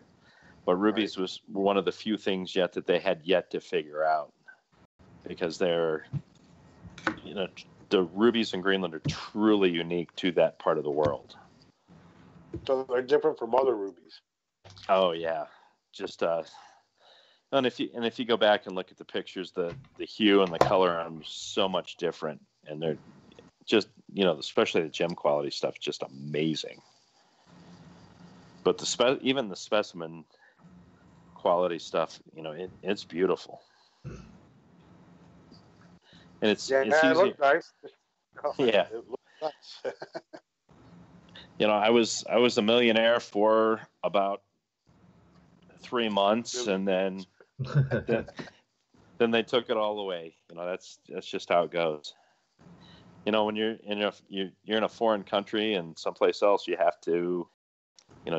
But rubies was one of the few things yet that they had yet to figure out, because they're, the rubies in Greenland are truly unique to that part of the world. So they're different from other rubies. Oh yeah, just and if you go back and look at the pictures, the hue and the color on them are so much different, and they're just, especially the gem quality stuff, just amazing. But even the specimen quality stuff, it's beautiful. And it's it easy. Looks nice. Yeah. It looks nice. I was a millionaire for about 3 months, and then they took it all away. That's just how it goes. When you're in a foreign country and someplace else, you have to,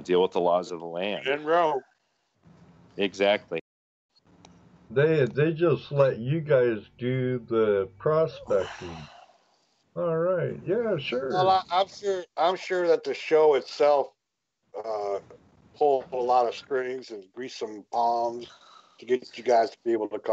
deal with the laws of the land. In Rome. Exactly. They just let you guys do the prospecting. All right. Yeah, sure. Well, I'm sure that the show itself pulled a lot of strings and greased some palms to get you guys to be able to come